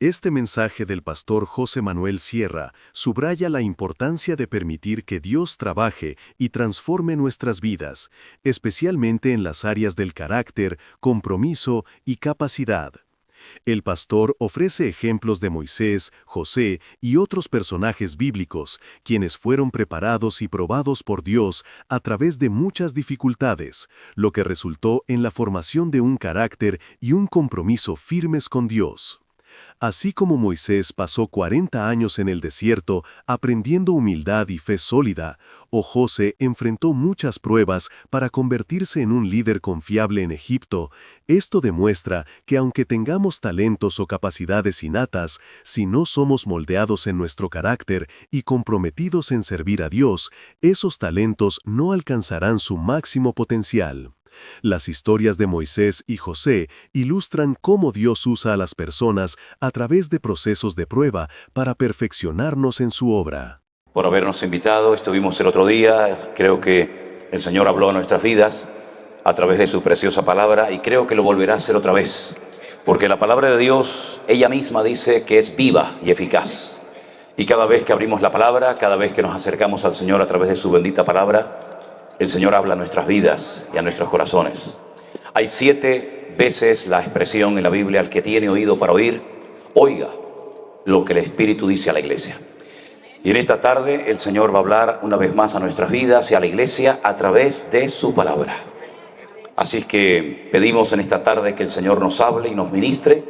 Este mensaje del pastor José Manuel Sierra subraya la importancia de permitir que Dios trabaje y transforme nuestras vidas, especialmente en las áreas del carácter, compromiso y capacidad. El pastor ofrece ejemplos de Moisés, José y otros personajes bíblicos, quienes fueron preparados y probados por Dios a través de muchas dificultades, lo que resultó en la formación de un carácter y un compromiso firmes con Dios. Así como Moisés pasó 40 años en el desierto aprendiendo humildad y fe sólida, o José enfrentó muchas pruebas para convertirse en un líder confiable en Egipto, esto demuestra que aunque tengamos talentos o capacidades innatas, si no somos moldeados en nuestro carácter y comprometidos en servir a Dios, esos talentos no alcanzarán su máximo potencial. Las historias de Moisés y José ilustran cómo Dios usa a las personas a través de procesos de prueba para perfeccionarnos en su obra. Por habernos invitado, estuvimos el otro día, creo que el Señor habló a nuestras vidas a través de su preciosa palabra y creo que lo volverá a hacer otra vez, porque la palabra de Dios, ella misma dice que es viva y eficaz. Y cada vez que abrimos la palabra, cada vez que nos acercamos al Señor a través de su bendita palabra, el Señor habla a nuestras vidas y a nuestros corazones. Hay 7 veces la expresión en la Biblia: al que tiene oído para oír, oiga lo que el Espíritu dice a la iglesia. Y en esta tarde el Señor va a hablar una vez más a nuestras vidas y a la iglesia a través de su palabra. Así es que pedimos en esta tarde que el Señor nos hable y nos ministre,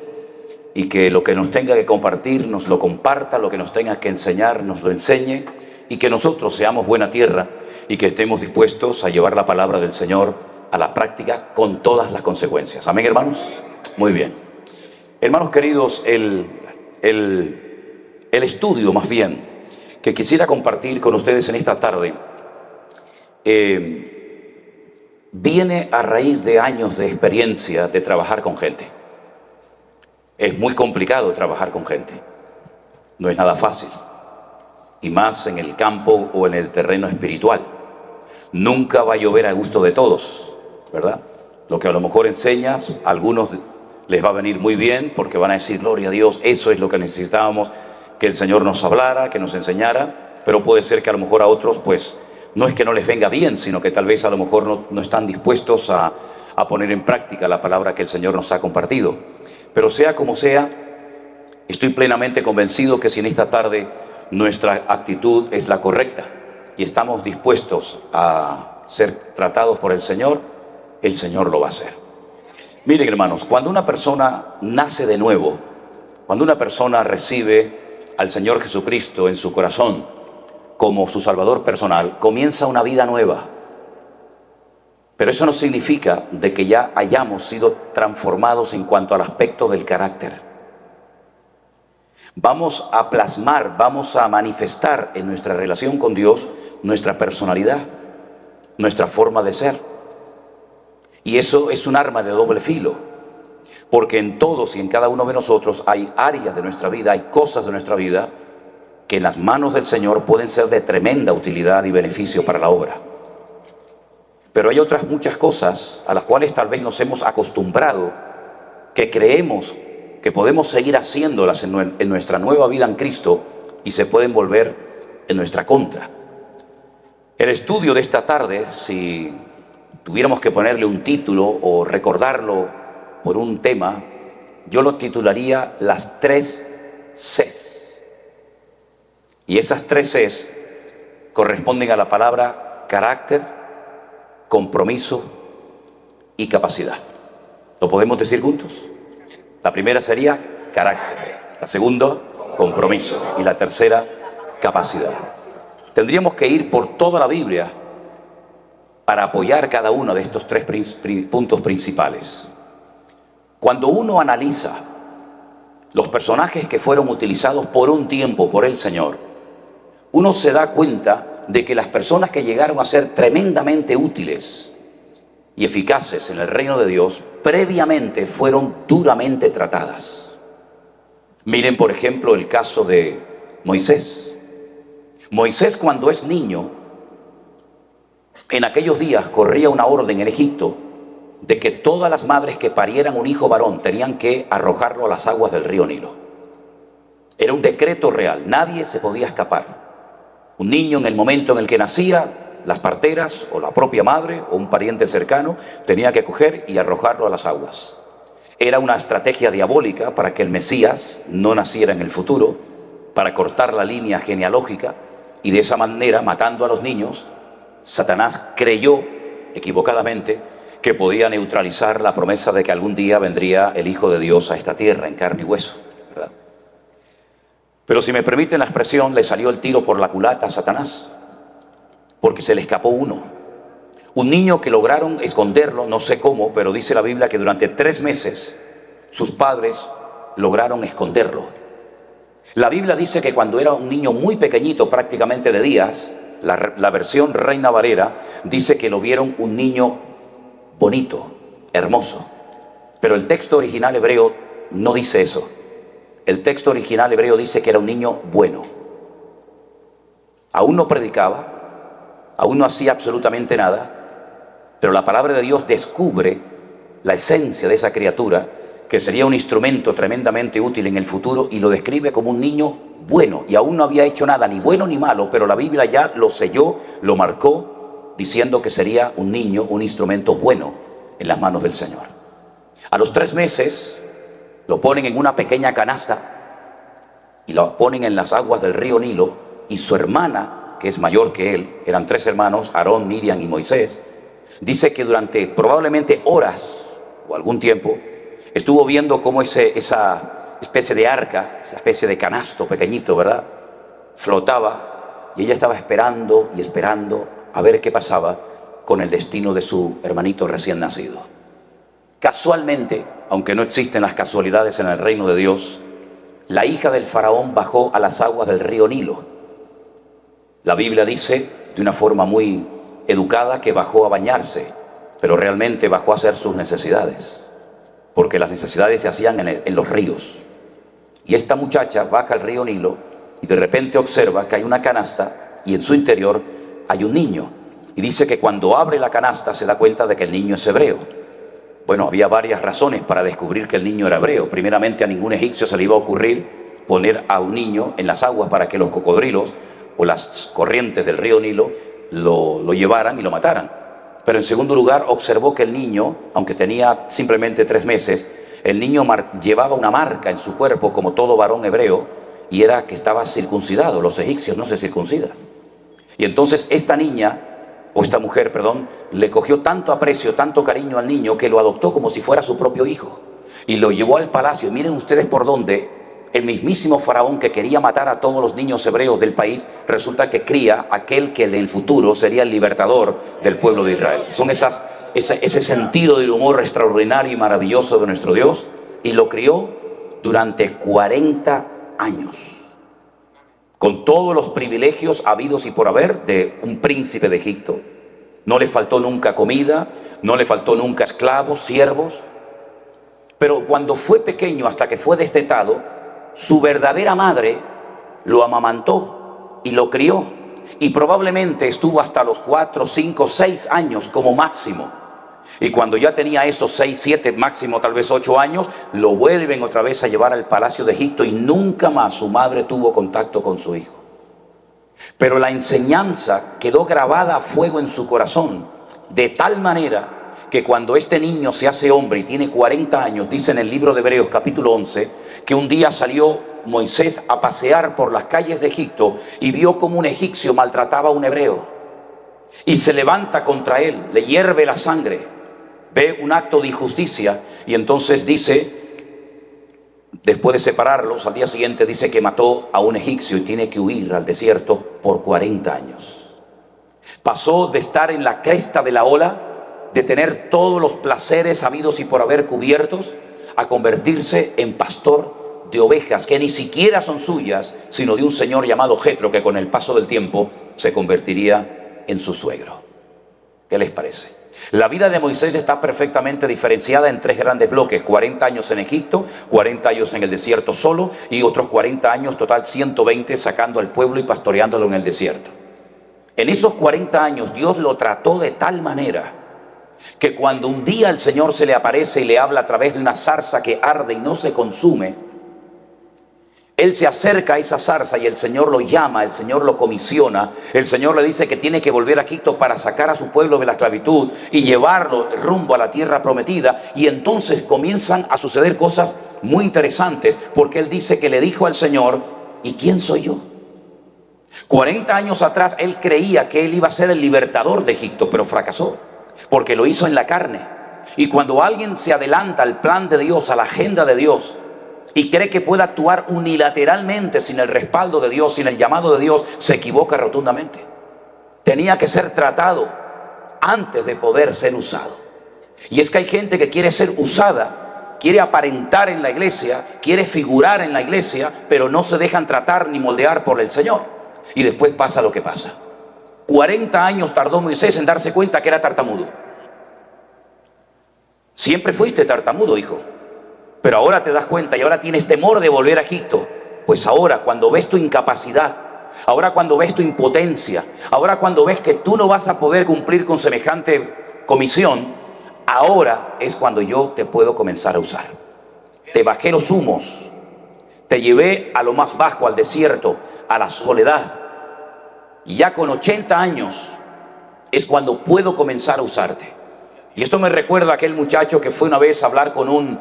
y que lo que nos tenga que compartir nos lo comparta, lo que nos tenga que enseñar nos lo enseñe, y que nosotros seamos buena tierra y que estemos dispuestos a llevar la palabra del Señor a la práctica con todas las consecuencias. ¿Amén, hermanos? Muy bien. Hermanos queridos, el estudio más bien que quisiera compartir con ustedes en esta tarde viene a raíz de años de experiencia de trabajar con gente. Es muy complicado trabajar con gente. No es nada fácil. Y más en el campo o en el terreno espiritual. Nunca va a llover a gusto de todos, ¿verdad? Lo que a lo mejor enseñas, a algunos les va a venir muy bien porque van a decir: gloria a Dios, eso es lo que necesitábamos, que el Señor nos hablara, que nos enseñara. Pero puede ser que a lo mejor a otros, pues, no es que no les venga bien, sino que tal vez a lo mejor no están dispuestos a poner en práctica la palabra que el Señor nos ha compartido. Pero sea como sea, estoy plenamente convencido que si en esta tarde nuestra actitud es la correcta y estamos dispuestos a ser tratados por el Señor lo va a hacer. Miren, hermanos, cuando una persona nace de nuevo, cuando una persona recibe al Señor Jesucristo en su corazón como su Salvador personal, comienza una vida nueva. Pero eso no significa de que ya hayamos sido transformados en cuanto al aspecto del carácter. Vamos a plasmar, vamos a manifestar en nuestra relación con Dios nuestra personalidad, nuestra forma de ser. Y eso es un arma de doble filo, porque en todos y en cada uno de nosotros hay áreas de nuestra vida, hay cosas de nuestra vida que en las manos del Señor pueden ser de tremenda utilidad y beneficio para la obra. Pero hay otras muchas cosas a las cuales tal vez nos hemos acostumbrado, que creemos que podemos seguir haciéndolas en nuestra nueva vida en Cristo y se pueden volver en nuestra contra. El estudio de esta tarde, si tuviéramos que ponerle un título o recordarlo por un tema, yo lo titularía las 3 Cs. Y esas 3 Cs corresponden a la palabra carácter, compromiso y capacidad. ¿Lo podemos decir juntos? La primera sería carácter, la segunda, compromiso, y la tercera, capacidad. Tendríamos que ir por toda la Biblia para apoyar cada uno de estos 3 puntos principales. Cuando uno analiza los personajes que fueron utilizados por un tiempo por el Señor, uno se da cuenta de que las personas que llegaron a ser tremendamente útiles y eficaces en el reino de Dios, previamente fueron duramente tratadas. Miren, por ejemplo, el caso de Moisés. Moisés, cuando es niño, en aquellos días corría una orden en Egipto de que todas las madres que parieran un hijo varón tenían que arrojarlo a las aguas del río Nilo. Era un decreto real, nadie se podía escapar. Un niño en el momento en el que nacía, las parteras o la propia madre o un pariente cercano tenía que coger y arrojarlo a las aguas. Era una estrategia diabólica para que el Mesías no naciera en el futuro, para cortar la línea genealógica, y de esa manera, matando a los niños, Satanás creyó equivocadamente que podía neutralizar la promesa de que algún día vendría el Hijo de Dios a esta tierra en carne y hueso, ¿verdad? Pero si me permiten la expresión, le salió el tiro por la culata a Satanás, porque se le escapó uno. Un niño que lograron esconderlo, no sé cómo, pero dice la Biblia que durante 3 meses sus padres lograron esconderlo. La Biblia dice que cuando era un niño muy pequeñito, prácticamente de días, la versión Reina Valera dice que lo vieron un niño bonito, hermoso. Pero el texto original hebreo no dice eso. El texto original hebreo dice que era un niño bueno. Aún no predicaba, aún no hacía absolutamente nada, pero la palabra de Dios descubre la esencia de esa criatura, que sería un instrumento tremendamente útil en el futuro, y lo describe como un niño bueno. Y aún no había hecho nada, ni bueno ni malo, pero la Biblia ya lo selló, lo marcó, diciendo que sería un niño, un instrumento bueno en las manos del Señor. A los 3 meses lo ponen en una pequeña canasta y lo ponen en las aguas del río Nilo, y su hermana, que es mayor que él, eran 3 hermanos, Aarón, Miriam y Moisés, dice que durante probablemente horas o algún tiempo estuvo viendo cómo esa especie de arca, esa especie de canasto pequeñito, ¿verdad?, flotaba, y ella estaba esperando y esperando a ver qué pasaba con el destino de su hermanito recién nacido. Casualmente, aunque no existen las casualidades en el reino de Dios, la hija del faraón bajó a las aguas del río Nilo. La Biblia dice de una forma muy educada que bajó a bañarse, pero realmente bajó a hacer sus necesidades, porque las necesidades se hacían en los ríos. Y esta muchacha baja al río Nilo y de repente observa que hay una canasta y en su interior hay un niño. Y dice que cuando abre la canasta se da cuenta de que el niño es hebreo. Bueno, había varias razones para descubrir que el niño era hebreo. Primeramente, a ningún egipcio se le iba a ocurrir poner a un niño en las aguas para que los cocodrilos o las corrientes del río Nilo lo llevaran y lo mataran. Pero en segundo lugar, observó que el niño, aunque tenía simplemente 3 meses, el niño llevaba una marca en su cuerpo como todo varón hebreo, y era que estaba circuncidado. Los egipcios no se circuncidan. Y entonces esta mujer, le cogió tanto aprecio, tanto cariño al niño, que lo adoptó como si fuera su propio hijo y lo llevó al palacio. Y miren ustedes por dónde el mismísimo faraón, que quería matar a todos los niños hebreos del país, resulta que cría aquel que en el futuro sería el libertador del pueblo de Israel. Son ese sentido del humor extraordinario y maravilloso de nuestro Dios, y lo crió durante 40 años, con todos los privilegios habidos y por haber de un príncipe de Egipto. No le faltó nunca comida, no le faltó nunca esclavos, siervos. Pero cuando fue pequeño, hasta que fue destetado, su verdadera madre lo amamantó y lo crió. Y probablemente estuvo hasta los 4, 5, 6 años como máximo. Y cuando ya tenía esos 6, 7, máximo tal vez 8 años, lo vuelven otra vez a llevar al palacio de Egipto, y nunca más su madre tuvo contacto con su hijo. Pero la enseñanza quedó grabada a fuego en su corazón, de tal manera que cuando este niño se hace hombre y tiene 40 años, dice en el libro de Hebreos capítulo 11, que un día salió Moisés a pasear por las calles de Egipto y vio como un egipcio maltrataba a un hebreo, y se levanta contra él, le hierve la sangre, ve un acto de injusticia, y entonces dice, después de separarlos, al día siguiente dice que mató a un egipcio y tiene que huir al desierto por 40 años. Pasó de estar en la cresta de la ola, de tener todos los placeres habidos y por haber cubiertos, a convertirse en pastor de ovejas, que ni siquiera son suyas, sino de un señor llamado Jetro, que con el paso del tiempo se convertiría en su suegro. ¿Qué les parece? La vida de Moisés está perfectamente diferenciada en 3 grandes bloques: 40 años en Egipto, 40 años en el desierto solo, y otros 40 años, total 120, sacando al pueblo y pastoreándolo en el desierto. En esos 40 años Dios lo trató de tal manera que cuando un día el Señor se le aparece y le habla a través de una zarza que arde y no se consume, Él se acerca a esa zarza y el Señor lo llama, el Señor lo comisiona, el Señor le dice que tiene que volver a Egipto para sacar a su pueblo de la esclavitud y llevarlo rumbo a la tierra prometida. Y entonces comienzan a suceder cosas muy interesantes, porque él dice que le dijo al Señor: ¿y quién soy yo? 40 años atrás él creía que él iba a ser el libertador de Egipto, pero fracasó, porque lo hizo en la carne. Y cuando alguien se adelanta al plan de Dios, a la agenda de Dios, y cree que puede actuar unilateralmente sin el respaldo de Dios, sin el llamado de Dios, se equivoca rotundamente. Tenía que ser tratado antes de poder ser usado. Y es que hay gente que quiere ser usada, quiere aparentar en la iglesia, quiere figurar en la iglesia, pero no se dejan tratar ni moldear por el Señor. Y después pasa lo que pasa. 40 años tardó Moisés en darse cuenta que era tartamudo. Siempre fuiste tartamudo, hijo, pero ahora te das cuenta y ahora tienes temor de volver a Egipto. Pues ahora, cuando ves tu incapacidad, ahora cuando ves tu impotencia, ahora cuando ves que tú no vas a poder cumplir con semejante comisión, ahora es cuando yo te puedo comenzar a usar. Te bajé los humos, te llevé a lo más bajo, al desierto, a la soledad. Y ya con 80 años es cuando puedo comenzar a usarte. Y esto me recuerda a aquel muchacho que fue una vez a hablar con un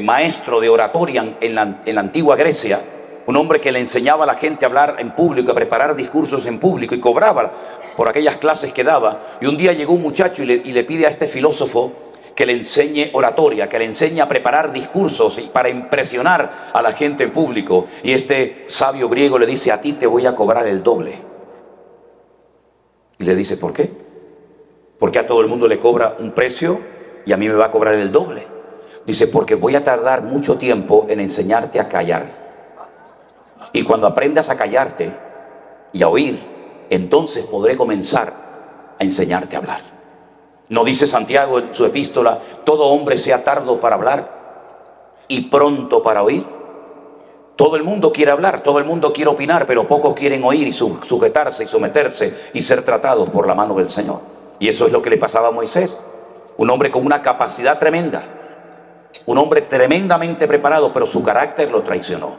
maestro de oratoria en la antigua Grecia, un hombre que le enseñaba a la gente a hablar en público, a preparar discursos en público, y cobraba por aquellas clases que daba. Y un día llegó un muchacho y le pide a este filósofo que le enseñe oratoria, que le enseñe a preparar discursos para impresionar a la gente en público. Y este sabio griego le dice: a ti te voy a cobrar el doble. Y le dice: ¿por qué? Porque a todo el mundo le cobra un precio y a mí me va a cobrar el doble. Dice: porque voy a tardar mucho tiempo en enseñarte a callar. Y cuando aprendas a callarte y a oír, entonces podré comenzar a enseñarte a hablar. ¿No dice Santiago en su epístola: todo hombre sea tardo para hablar y pronto para oír? Todo el mundo quiere hablar, todo el mundo quiere opinar, pero pocos quieren oír y sujetarse y someterse y ser tratados por la mano del Señor. Y eso es lo que le pasaba a Moisés, un hombre con una capacidad tremenda, un hombre tremendamente preparado, pero su carácter lo traicionó.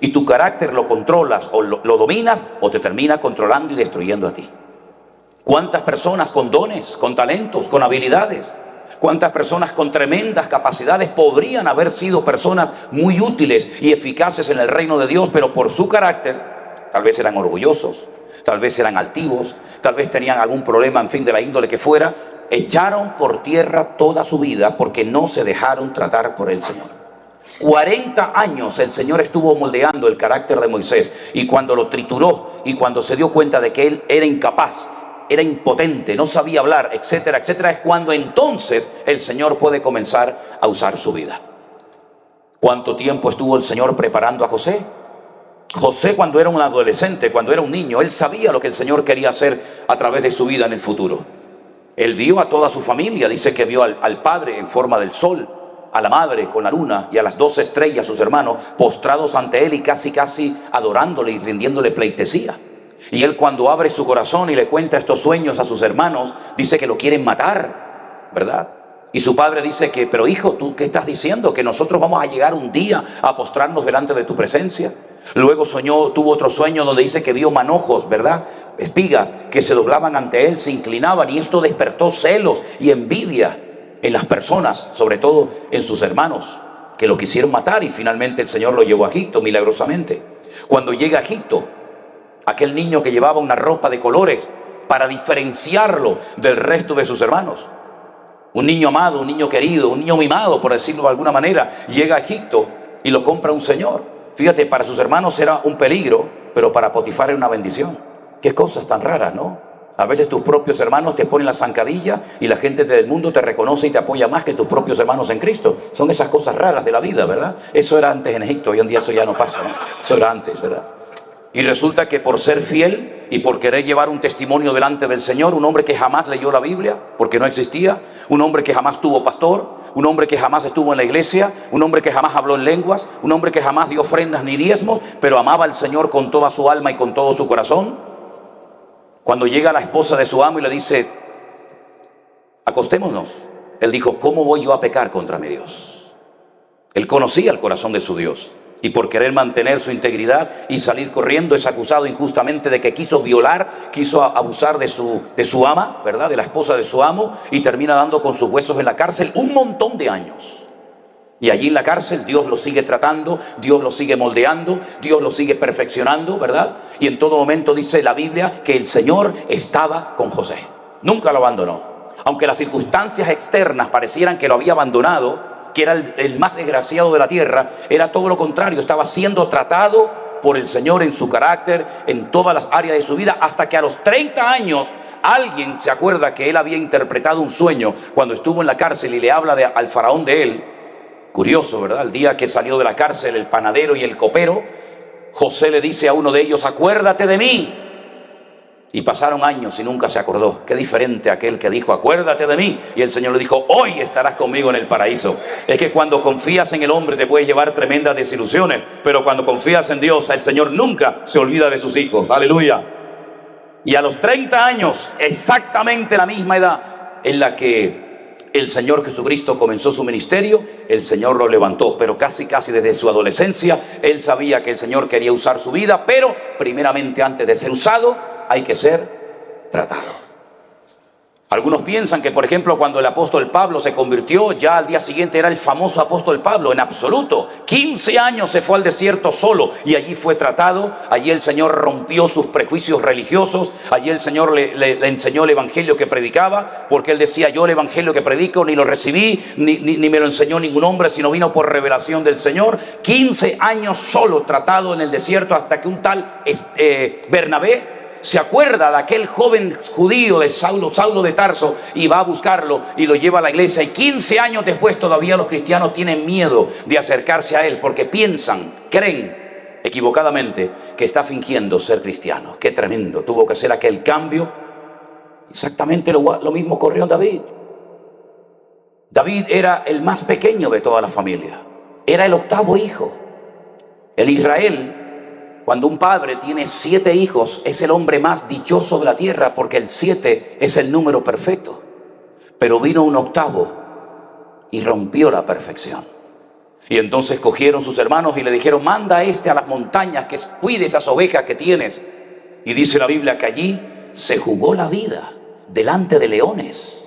Y tu carácter lo controlas o lo dominas, o te termina controlando y destruyendo a ti. ¿Cuántas personas con dones, con talentos, con habilidades, cuántas personas con tremendas capacidades podrían haber sido personas muy útiles y eficaces en el reino de Dios, pero por su carácter tal vez eran orgullosos, tal vez eran altivos, tal vez tenían algún problema, en fin, de la índole que fuera, echaron por tierra toda su vida porque no se dejaron tratar por el Señor? 40 años el Señor estuvo moldeando el carácter de Moisés, y cuando lo trituró y cuando se dio cuenta de que él era incapaz, era impotente, no sabía hablar, etcétera, etcétera, es cuando entonces el Señor puede comenzar a usar su vida. ¿Cuánto tiempo estuvo el Señor preparando a José? José, cuando era un adolescente, cuando era un niño, él sabía lo que el Señor quería hacer a través de su vida en el futuro. Él vio a toda su familia, dice que vio al padre en forma del sol, a la madre con la luna y a las 12 estrellas, sus hermanos, postrados ante él y casi adorándole y rindiéndole pleitesía. Y él, cuando abre su corazón y le cuenta estos sueños a sus hermanos, dice que lo quieren matar, ¿verdad? Y su padre dice que: pero hijo, ¿tú qué estás diciendo? Que nosotros vamos a llegar un día a postrarnos delante de tu presencia. Luego tuvo otro sueño donde dice que vio manojos, ¿verdad? Espigas que se doblaban ante él, se inclinaban, y esto despertó celos y envidia en las personas, sobre todo en sus hermanos, que lo quisieron matar, y finalmente el Señor lo llevó a Egipto milagrosamente. Cuando llega a Egipto, aquel niño que llevaba una ropa de colores para diferenciarlo del resto de sus hermanos, un niño amado, un niño querido, un niño mimado, por decirlo de alguna manera, llega a Egipto y lo compra un señor. Fíjate, para sus hermanos era un peligro, pero para Potifar era una bendición. Qué cosas tan raras, ¿no? A veces tus propios hermanos te ponen la zancadilla y la gente del mundo te reconoce y te apoya más que tus propios hermanos en Cristo. Son esas cosas raras de la vida, ¿verdad? Eso era antes en Egipto, hoy en día eso ya no pasa, ¿no? Eso era antes, ¿verdad? Y resulta que por ser fiel y por querer llevar un testimonio delante del Señor, un hombre que jamás leyó la Biblia, porque no existía, un hombre que jamás tuvo pastor, un hombre que jamás estuvo en la iglesia, un hombre que jamás habló en lenguas, un hombre que jamás dio ofrendas ni diezmos, pero amaba al Señor con toda su alma y con todo su corazón. Cuando llega la esposa de su amo y le dice: acostémonos, él dijo: ¿cómo voy yo a pecar contra mi Dios? Él conocía el corazón de su Dios. Y por querer mantener su integridad y salir corriendo es acusado injustamente de que quiso violar, quiso abusar de su ama, ¿verdad? De la esposa de su amo, y termina dando con sus huesos en la cárcel un montón de años. Y allí en la cárcel Dios lo sigue tratando, Dios lo sigue moldeando, Dios lo sigue perfeccionando, ¿verdad? Y en todo momento dice la Biblia que el Señor estaba con José. Nunca lo abandonó. Aunque las circunstancias externas parecieran que lo había abandonado, que era el más desgraciado de la tierra, era todo lo contrario. Estaba siendo tratado por el Señor en su carácter, en todas las áreas de su vida, hasta que a los 30 años alguien se acuerda que él había interpretado un sueño cuando estuvo en la cárcel y le habla al faraón de él. Curioso, ¿verdad? El día que salió de la cárcel el panadero y el copero, José le dice a uno de ellos: acuérdate de mí. Y pasaron años y nunca se acordó. Qué diferente aquel que dijo: acuérdate de mí. Y el Señor le dijo: hoy estarás conmigo en el paraíso. Es que cuando confías en el hombre te puedes llevar tremendas desilusiones, pero cuando confías en Dios, el Señor nunca se olvida de sus hijos. Aleluya. Y a los 30 años, exactamente la misma edad en la que el Señor Jesucristo comenzó su ministerio, el Señor lo levantó. Pero casi desde su adolescencia, él sabía que el Señor quería usar su vida, pero primeramente, antes de ser usado, hay que ser tratado. Algunos piensan que, por ejemplo, cuando el apóstol Pablo se convirtió, ya al día siguiente era el famoso apóstol Pablo. En absoluto. 15 años se fue al desierto solo y allí fue tratado. Allí el Señor rompió sus prejuicios religiosos. Allí el Señor le enseñó el evangelio que predicaba, porque él decía: yo el evangelio que predico ni lo recibí, ni me lo enseñó ningún hombre, sino vino por revelación del Señor. 15 años solo tratado en el desierto, hasta que un tal Bernabé se acuerda de aquel joven judío de Saulo de Tarso, y va a buscarlo y lo lleva a la iglesia. Y 15 años después todavía los cristianos tienen miedo de acercarse a él, porque creen equivocadamente que está fingiendo ser cristiano. Qué tremendo, tuvo que ser aquel cambio. Exactamente lo mismo ocurrió en David. David era el más pequeño de toda la familia, era el 8º hijo. En Israel, cuando un padre tiene 7 hijos, es el hombre más dichoso de la tierra, porque el 7 es el número perfecto. Pero vino un 8º y rompió la perfección. Y entonces cogieron sus hermanos y le dijeron: manda a este a las montañas que cuide esas ovejas que tienes. Y dice la Biblia que allí se jugó la vida delante de leones,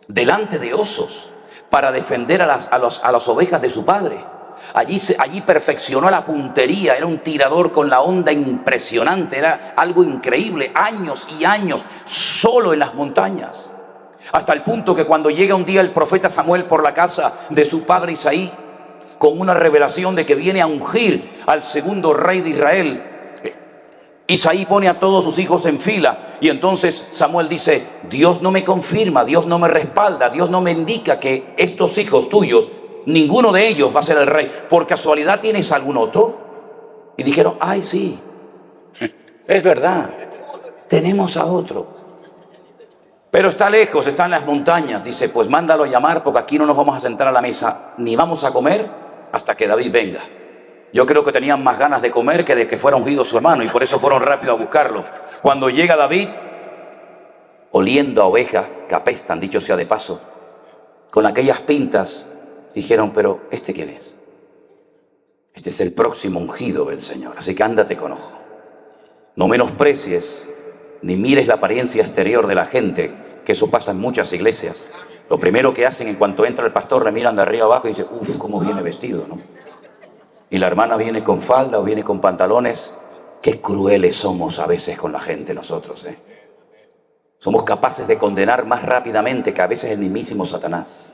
delante de osos, para defender a las ovejas de su padre. Allí perfeccionó la puntería, era un tirador con la onda impresionante, era algo increíble. Años y años solo en las montañas, hasta el punto que cuando llega un día el profeta Samuel por la casa de su padre Isaí, con una revelación de que viene a ungir al segundo rey de Israel, Isaí pone a todos sus hijos en fila, y entonces Samuel dice: Dios no me confirma, Dios no me respalda, Dios no me indica que estos hijos tuyos, ninguno de ellos va a ser el rey. ¿Por casualidad tienes algún otro? Y dijeron: ay, sí, es verdad, tenemos a otro, pero está lejos, está en las montañas. Dice: pues mándalo a llamar, porque aquí no nos vamos a sentar a la mesa ni vamos a comer hasta que David venga. Yo creo que tenían más ganas de comer que de que fuera ungido su hermano, y por eso fueron rápido a buscarlo. Cuando llega David, oliendo a ovejas que apestan, dicho sea de paso, con aquellas pintas, dijeron: pero ¿este quién es? Este es el próximo ungido del Señor, así que ándate con ojo. No menosprecies ni mires la apariencia exterior de la gente, que eso pasa en muchas iglesias. Lo primero que hacen en cuanto entra el pastor, le miran de arriba abajo y dicen: uff, cómo viene vestido, ¿no? Y la hermana viene con falda o viene con pantalones. Qué crueles somos a veces con la gente nosotros, ¿eh? Somos capaces de condenar más rápidamente que a veces el mismísimo Satanás,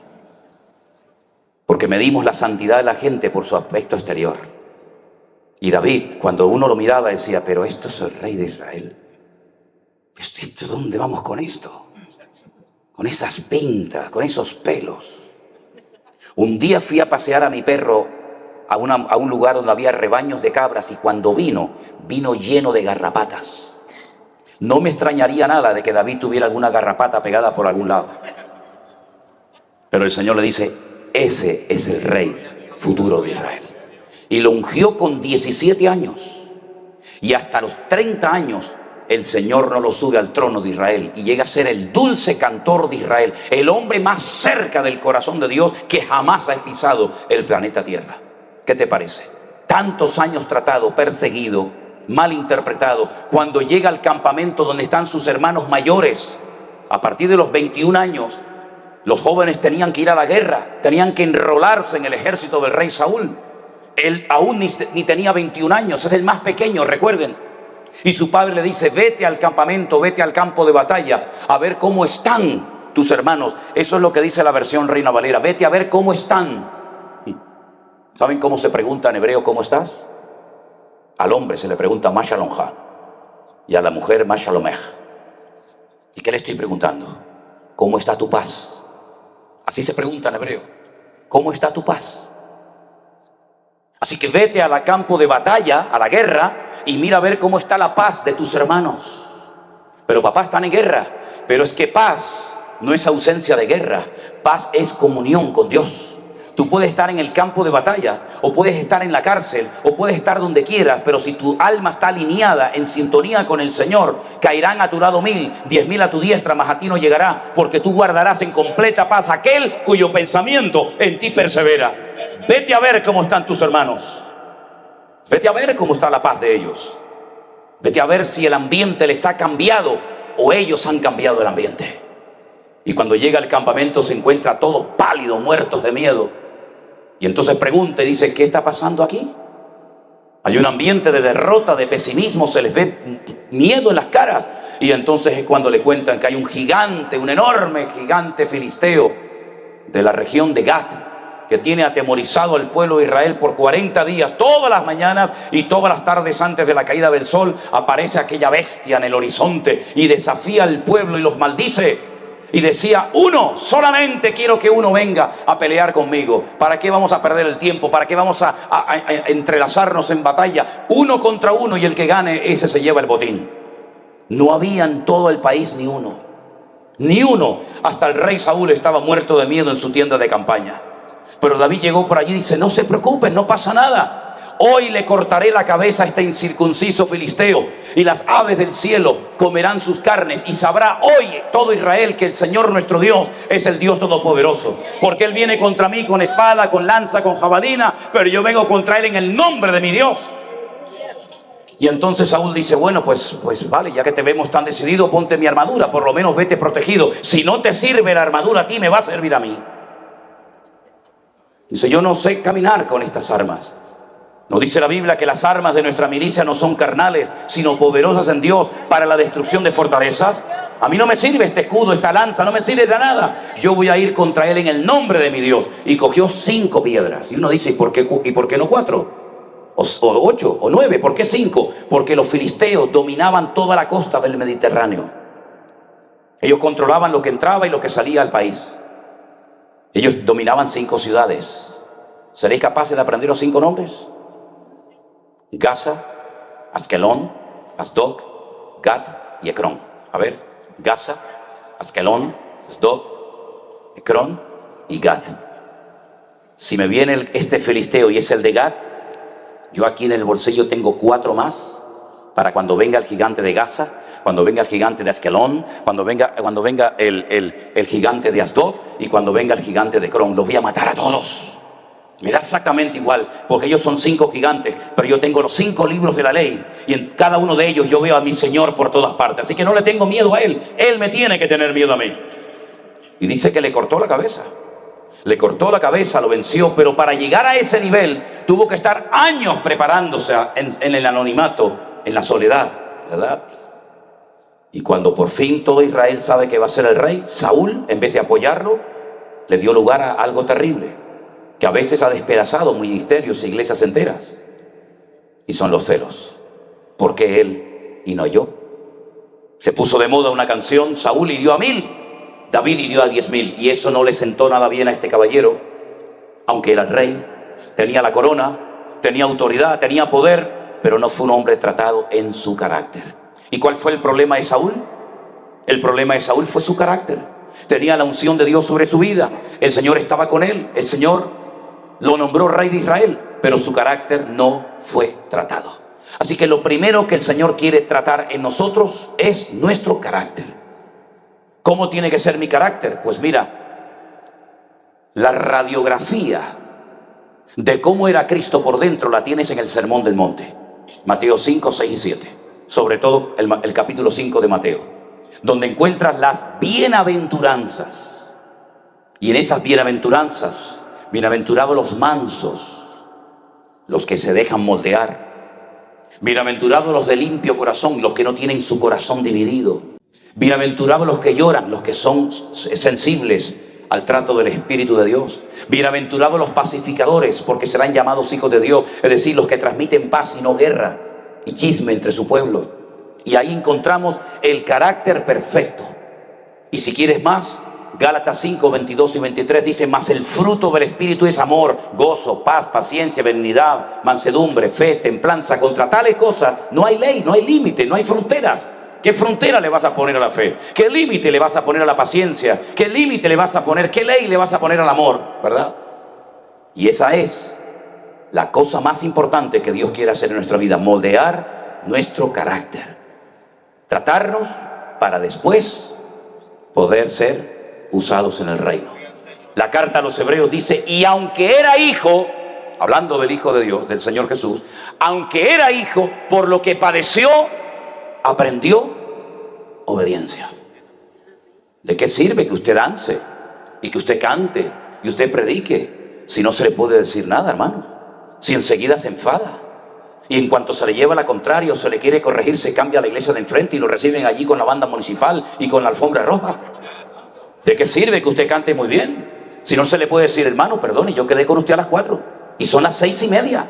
porque medimos la santidad de la gente por su aspecto exterior. Y David, cuando uno lo miraba, decía: pero esto es el rey de Israel. ¿Dónde vamos con esto? Con esas pintas, con esos pelos. Un día fui a pasear a mi perro a un lugar donde había rebaños de cabras, y cuando vino lleno de garrapatas. No me extrañaría nada de que David tuviera alguna garrapata pegada por algún lado. Pero el Señor le dice: ese es el rey futuro de Israel. Y lo ungió con 17 años. Y hasta los 30 años el Señor no lo sube al trono de Israel, y llega a ser el dulce cantor de Israel, el hombre más cerca del corazón de Dios que jamás ha pisado el planeta Tierra. ¿Qué te parece? tantos años tratado, perseguido, mal interpretado, cuando llega al campamento donde están sus hermanos mayores, a partir de los 21 años, los jóvenes tenían que ir a la guerra, tenían que enrolarse en el ejército del rey Saúl. Él aún ni tenía 21 años, es el más pequeño, recuerden. Y su padre le dice, vete al campamento, vete al campo de batalla, a ver cómo están tus hermanos. Eso es lo que dice la versión Reina Valera, vete a ver cómo están. ¿Saben cómo se pregunta en hebreo cómo estás? Al hombre se le pregunta ma shalomcha y a la mujer ma shalomech. ¿Y qué le estoy preguntando? ¿Cómo está tu paz? Así se pregunta en hebreo. ¿Cómo está tu paz? Así que vete al campo de batalla, a la guerra, y mira a ver cómo está la paz de tus hermanos. Pero papá, están en guerra. Pero es que paz no es ausencia de guerra. Paz es comunión con Dios. Tú puedes estar en el campo de batalla, o puedes estar en la cárcel, o puedes estar donde quieras, pero si tu alma está alineada, en sintonía con el Señor, caerán a tu lado 1000, 10.000 a tu diestra, mas a ti no llegará, porque tú guardarás en completa paz aquel cuyo pensamiento en ti persevera. Vete a ver cómo están tus hermanos. Vete a ver cómo está la paz de ellos. Vete a ver si el ambiente les ha cambiado o ellos han cambiado el ambiente. Y cuando llega al campamento se encuentra a todos pálidos, muertos de miedo. Y entonces pregunta y dice, ¿qué está pasando aquí? Hay un ambiente de derrota, de pesimismo, se les ve miedo en las caras. Y entonces es cuando le cuentan que hay un gigante, un enorme gigante filisteo de la región de Gat, que tiene atemorizado al pueblo de Israel por 40 días, todas las mañanas y todas las tardes antes de la caída del sol, aparece aquella bestia en el horizonte y desafía al pueblo y los maldice. Y decía, solamente quiero que uno venga a pelear conmigo. ¿Para qué vamos a perder el tiempo? ¿Para qué vamos a entrelazarnos en batalla? 1 contra 1 y el que gane, ese se lleva el botín. No había en todo el país ni uno. Ni uno. Hasta el rey Saúl estaba muerto de miedo en su tienda de campaña. Pero David llegó por allí y dice, no se preocupen, no pasa nada. Hoy le cortaré la cabeza a este incircunciso filisteo, y las aves del cielo comerán sus carnes, y sabrá hoy todo Israel que el Señor nuestro Dios es el Dios todopoderoso. Porque Él viene contra mí con espada, con lanza, con jabalina, pero yo vengo contra Él en el nombre de mi Dios. Y entonces Saúl dice, bueno, pues vale, ya que te vemos tan decidido, ponte mi armadura, por lo menos vete protegido. Si no te sirve la armadura a ti, me va a servir a mí. Dice, yo no sé caminar con estas armas. ¿No dice la Biblia que las armas de nuestra milicia no son carnales, sino poderosas en Dios para la destrucción de fortalezas? A mí no me sirve este escudo, esta lanza, no me sirve de nada. Yo voy a ir contra él en el nombre de mi Dios. Y cogió 5 piedras. Y uno dice, ¿y por qué no 4? O 8, o 9, ¿por qué 5? Porque los filisteos dominaban toda la costa del Mediterráneo. Ellos controlaban lo que entraba y lo que salía al país. Ellos dominaban 5 ciudades. ¿Seréis capaces de aprender los 5 nombres? Gaza, Askelón, Asdod, Gat y Ecrón. A ver, Gaza, Askelón, Asdod, Ecrón y Gat. Si me viene este filisteo y es el de Gat, yo aquí en el bolsillo tengo 4 más para cuando venga el gigante de Gaza, cuando venga el gigante de Askelón, cuando venga el gigante de Asdod y cuando venga el gigante de Ecrón. Los voy a matar a todos. Me da exactamente igual, porque ellos son 5 gigantes, pero yo tengo los 5 libros de la ley, y en cada uno de ellos yo veo a mi Señor por todas partes. Así que no le tengo miedo a Él, Él me tiene que tener miedo a mí. Y dice que le cortó la cabeza. Le cortó la cabeza, lo venció, pero para llegar a ese nivel tuvo que estar años preparándose en el anonimato, en la soledad, ¿verdad? Y cuando por fin todo Israel sabe que va a ser el rey, Saúl, en vez de apoyarlo, le dio lugar a algo terrible, que a veces ha despedazado ministerios e iglesias enteras, y son los celos. ¿Por qué él y no yo? Se puso de moda una canción, Saúl hirió a 1000, David hirió a 10.000, y eso no le sentó nada bien a este caballero, aunque era el rey, tenía la corona, tenía autoridad, tenía poder, pero no fue un hombre tratado en su carácter. ¿Y cuál fue el problema de Saúl? El problema de Saúl fue su carácter. Tenía la unción de Dios sobre su vida, el Señor estaba con él, el Señor lo nombró rey de Israel, pero su carácter no fue tratado. Así que lo primero que el Señor quiere tratar en nosotros es nuestro carácter. ¿Cómo tiene que ser mi carácter? Pues mira, la radiografía de cómo era Cristo por dentro la tienes en el Sermón del Monte. Mateo 5, 6 y 7. Sobre todo el capítulo 5 de Mateo, donde encuentras las bienaventuranzas. Y en esas bienaventuranzas, bienaventurados los mansos, los que se dejan moldear. Bienaventurados los de limpio corazón, los que no tienen su corazón dividido. Bienaventurados los que lloran, los que son sensibles al trato del Espíritu de Dios. Bienaventurados los pacificadores, porque serán llamados hijos de Dios, es decir, los que transmiten paz y no guerra y chisme entre su pueblo. Y ahí encontramos el carácter perfecto. Y si quieres más, Gálatas 5, 22 y 23 dice: mas el fruto del Espíritu es amor, gozo, paz, paciencia, benignidad, mansedumbre, fe, templanza. Contra tales cosas no hay ley, no hay límite, no hay fronteras. ¿Qué frontera le vas a poner a la fe? ¿Qué límite le vas a poner a la paciencia? ¿Qué límite le vas a poner? ¿Qué ley le vas a poner al amor? ¿Verdad? Y esa es la cosa más importante que Dios quiere hacer en nuestra vida: moldear nuestro carácter, tratarnos para después poder ser usados en el reino. La carta a los Hebreos dice: y aunque era hijo, hablando del Hijo de Dios, del Señor Jesús, aunque era hijo, por lo que padeció, aprendió obediencia. ¿De qué sirve que usted dance y que usted cante y usted predique si no se le puede decir nada, hermano? Si enseguida se enfada y en cuanto se le lleva la contraria o se le quiere corregir, se cambia a la iglesia de enfrente y lo reciben allí con la banda municipal y con la alfombra roja. ¿De qué sirve que usted cante muy bien si no se le puede decir: hermano, perdone, yo quedé con usted a las 4 y son las 6:30?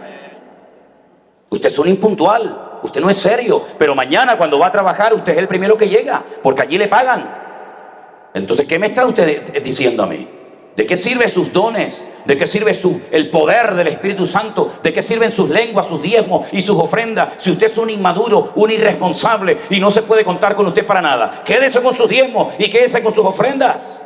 Usted es un impuntual, usted no es serio, pero mañana cuando va a trabajar usted es el primero que llega, porque allí le pagan. Entonces, ¿qué me está usted diciendo a mí? ¿De qué sirven sus dones? ¿De qué sirve el poder del Espíritu Santo? ¿De qué sirven sus lenguas, sus diezmos y sus ofrendas si usted es un inmaduro, un irresponsable y no se puede contar con usted para nada? Quédese con sus diezmos y quédese con sus ofrendas.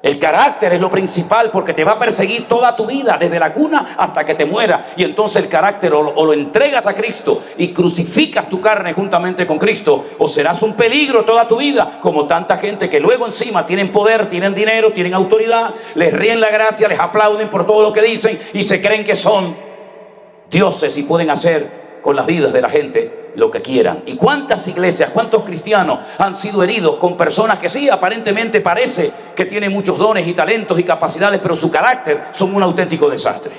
El carácter es lo principal, porque te va a perseguir toda tu vida, desde la cuna hasta que te mueras. Y entonces el carácter o lo entregas a Cristo y crucificas tu carne juntamente con Cristo, o serás un peligro toda tu vida, como tanta gente que luego encima tienen poder, tienen dinero, tienen autoridad, les ríen la gracia, les aplauden por todo lo que dicen y se creen que son dioses y pueden hacer con las vidas de la gente lo que quieran. ¿Y cuántas iglesias, cuántos cristianos han sido heridos con personas que sí, aparentemente parece que tienen muchos dones y talentos y capacidades, pero su carácter son un auténtico desastre?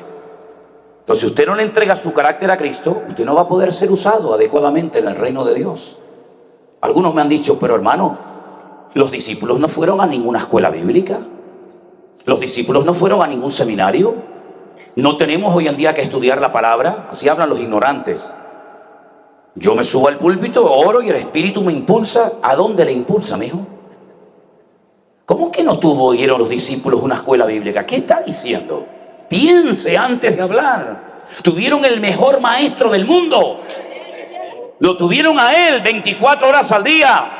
Entonces, si usted no le entrega su carácter a Cristo, usted no va a poder ser usado adecuadamente en el reino de Dios. Algunos me han dicho: pero hermano, los discípulos no fueron a ninguna escuela bíblica, los discípulos no fueron a ningún seminario, no tenemos hoy en día que estudiar la palabra. Así hablan los ignorantes. Yo me subo al púlpito, oro y el Espíritu me impulsa. ¿A dónde le impulsa, mijo? ¿Cómo que no tuvieron los discípulos una escuela bíblica? ¿Qué está diciendo? Piense antes de hablar. Tuvieron el mejor maestro del mundo. Lo tuvieron a él 24 horas al día.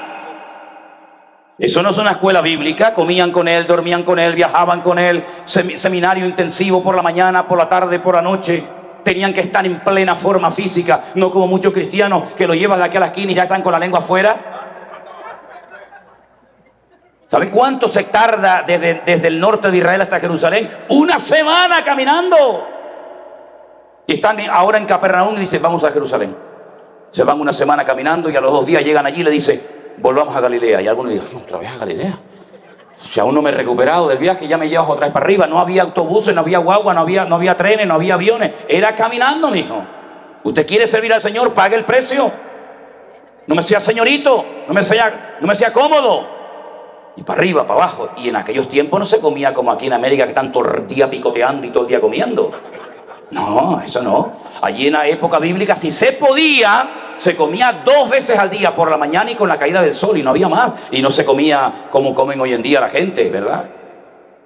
Eso no es una escuela bíblica. Comían con él, dormían con él, viajaban con él. Seminario intensivo por la mañana, por la tarde, por la noche. Tenían que estar en plena forma física, no como muchos cristianos que lo llevan de aquí a la esquina y ya están con la lengua afuera. ¿Saben cuánto se tarda desde el norte de Israel hasta Jerusalén? 1 semana caminando. Y están ahora en Capernaum y dicen: vamos a Jerusalén. Se van 1 semana caminando y a los 2 días llegan allí y le dicen: volvamos a Galilea. Y algunos dicen: ¿otra vez a Galilea? Si aún no me he recuperado del viaje, ya me llevas otra vez para arriba. No había autobuses, no había guagua, no había trenes, no había aviones. Era caminando, mijo. ¿Usted quiere servir al Señor? Pague el precio. No me sea señorito, no me sea cómodo. Y para arriba, para abajo. Y en aquellos tiempos no se comía como aquí en América, que están todo el día picoteando y todo el día comiendo. No, eso no. Allí en la época bíblica, si se podía, se comía 2 veces al día, por la mañana y con la caída del sol, y no había más. Y no se comía como comen hoy en día la gente, ¿verdad?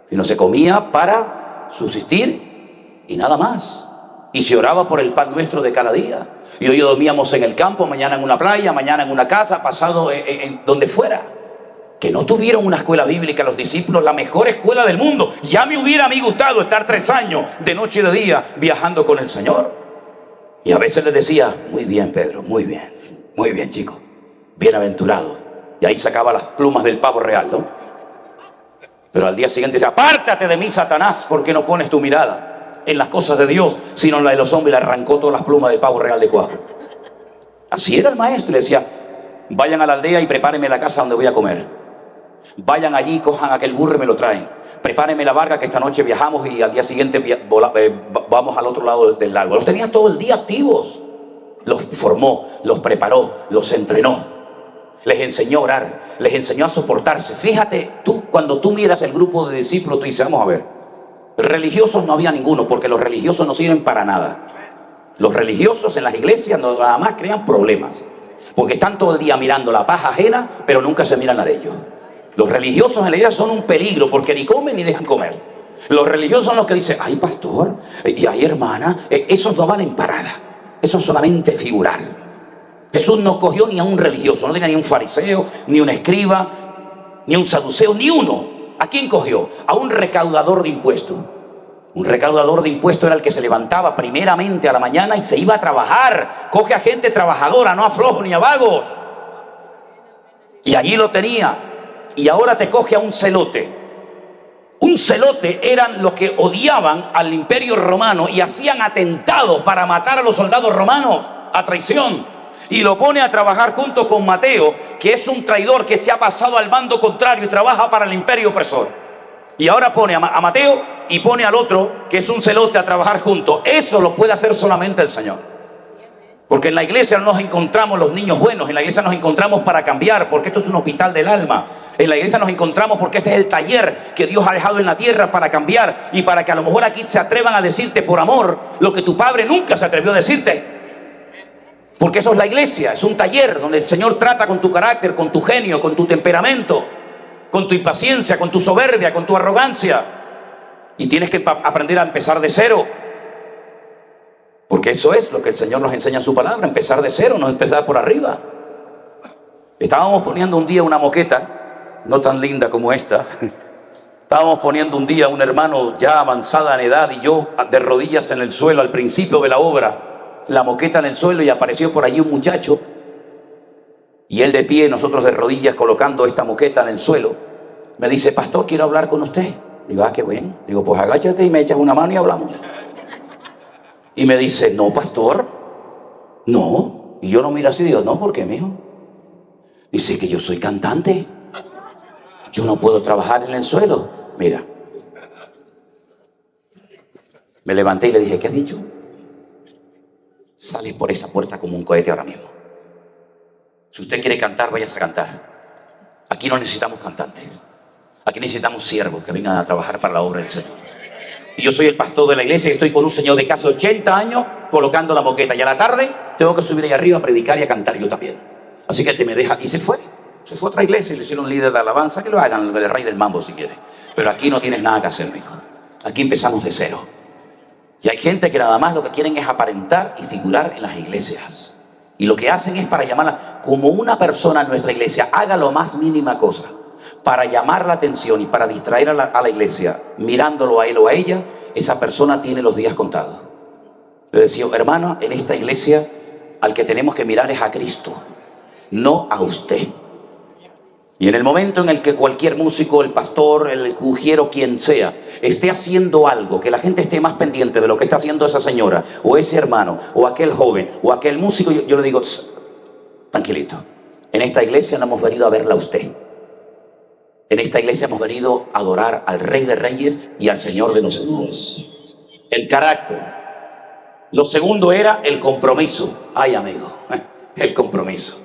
Sino se comía para subsistir y nada más. Y se oraba por el pan nuestro de cada día. Y hoy dormíamos en el campo, mañana en una playa, mañana en una casa, pasado en donde fuera. Que no tuvieron una escuela bíblica los discípulos, la mejor escuela del mundo. Ya me hubiera a mí gustado estar 3 años de noche y de día viajando con el Señor. Y a veces les decía: muy bien, Pedro, muy bien, chico, bienaventurado. Y ahí sacaba las plumas del pavo real, ¿no? Pero al día siguiente decía: apártate de mí, Satanás, porque no pones tu mirada. en las cosas de Dios, sino en la de los hombres, y le arrancó todas las plumas del pavo real de cuajo. Así era el maestro, le decía, vayan a la aldea y prepárenme la casa donde voy a comer. Vayan allí, cojan aquel burro y me lo traen. Prepárenme la barca que esta noche viajamos y al día siguiente vamos al otro lado del lago. Los tenía todo el día activos. Los formó, los preparó, los entrenó. Les enseñó a orar, les enseñó a soportarse. Fíjate, cuando tú miras el grupo de discípulos, tú dices, vamos a ver, religiosos no había ninguno, porque los religiosos no sirven para nada. Los religiosos en las iglesias nada más crean problemas, porque están todo el día mirando la paja ajena, pero nunca se miran a ellos. Los religiosos en la iglesia son un peligro, porque ni comen ni dejan comer. Los religiosos son los que dicen, ay pastor, y ay hermana, esos no valen para nada, eso es solamente figurar. Jesús no cogió ni a un religioso, no tenía ni un fariseo, ni un escriba, ni un saduceo, ni uno. ¿A quién cogió? A un recaudador de impuestos. Un recaudador de impuestos era el que se levantaba primeramente a la mañana y se iba a trabajar. Coge a gente trabajadora, no a flojos ni a vagos. Y allí lo tenía. Y ahora te coge a un celote. Un celote eran los que odiaban al imperio romano y hacían atentados para matar a los soldados romanos a traición. Y lo pone a trabajar junto con Mateo, que es un traidor que se ha pasado al bando contrario y trabaja para el imperio opresor. Y ahora pone a Mateo y pone al otro, que es un celote, a trabajar juntos. Eso lo puede hacer solamente el Señor. Porque en la iglesia no nos encontramos los niños buenos, en la iglesia nos encontramos para cambiar, porque esto es un hospital del alma. En la iglesia nos encontramos porque este es el taller que Dios ha dejado en la tierra para cambiar y para que a lo mejor aquí se atrevan a decirte por amor lo que tu padre nunca se atrevió a decirte. Porque eso es la iglesia, es un taller donde el Señor trata con tu carácter, con tu genio, con tu temperamento, con tu impaciencia, con tu soberbia, con tu arrogancia. Y tienes que aprender a empezar de cero. Porque eso es lo que el Señor nos enseña en su palabra, empezar de cero, no empezar por arriba. Estábamos poniendo un día una moqueta, no tan linda como esta. Estábamos poniendo un día un hermano ya avanzada en edad y yo de rodillas en el suelo al principio de la obra. La moqueta en el suelo y apareció por allí un muchacho y él de pie, nosotros de rodillas colocando esta moqueta en el suelo. Me dice, pastor, quiero hablar con usted. Digo, qué bueno. Digo, pues agáchate y me echas una mano y hablamos. Y me dice, no, pastor, no. Y yo no miro así, digo, no, ¿por qué, mijo? Dice que yo soy cantante, yo no puedo trabajar en el suelo. Mira, me levanté y le dije, ¿qué has dicho? Sales por esa puerta como un cohete ahora mismo. Si usted quiere cantar, váyase a cantar. Aquí no necesitamos cantantes. Aquí necesitamos siervos que vengan a trabajar para la obra del Señor. Y yo soy el pastor de la iglesia y estoy con un señor de casi 80 años colocando la moqueta. Y a la tarde tengo que subir ahí arriba a predicar y a cantar yo también. Así que te me deja. Y se fue. Se fue a otra iglesia y le hicieron un líder de alabanza. Que lo hagan, el rey del mambo si quiere. Pero aquí no tienes nada que hacer, mijo. Aquí empezamos de cero. Y hay gente que nada más lo que quieren es aparentar y figurar en las iglesias. Y lo que hacen es para llamarla, como una persona en nuestra iglesia haga lo más mínima cosa, para llamar la atención y para distraer a la iglesia, mirándolo a él o a ella, esa persona tiene los días contados. Le decía, hermano, en esta iglesia al que tenemos que mirar es a Cristo, no a usted. Y en el momento en el que cualquier músico, el pastor, el ujiero, quien sea, esté haciendo algo, que la gente esté más pendiente de lo que está haciendo esa señora, o ese hermano, o aquel joven, o aquel músico, yo le digo, tranquilito, en esta iglesia no hemos venido a verla a usted. En esta iglesia hemos venido a adorar al Rey de Reyes y al Señor de los Señores. El carácter. Lo segundo era el compromiso. Ay, amigo, el compromiso.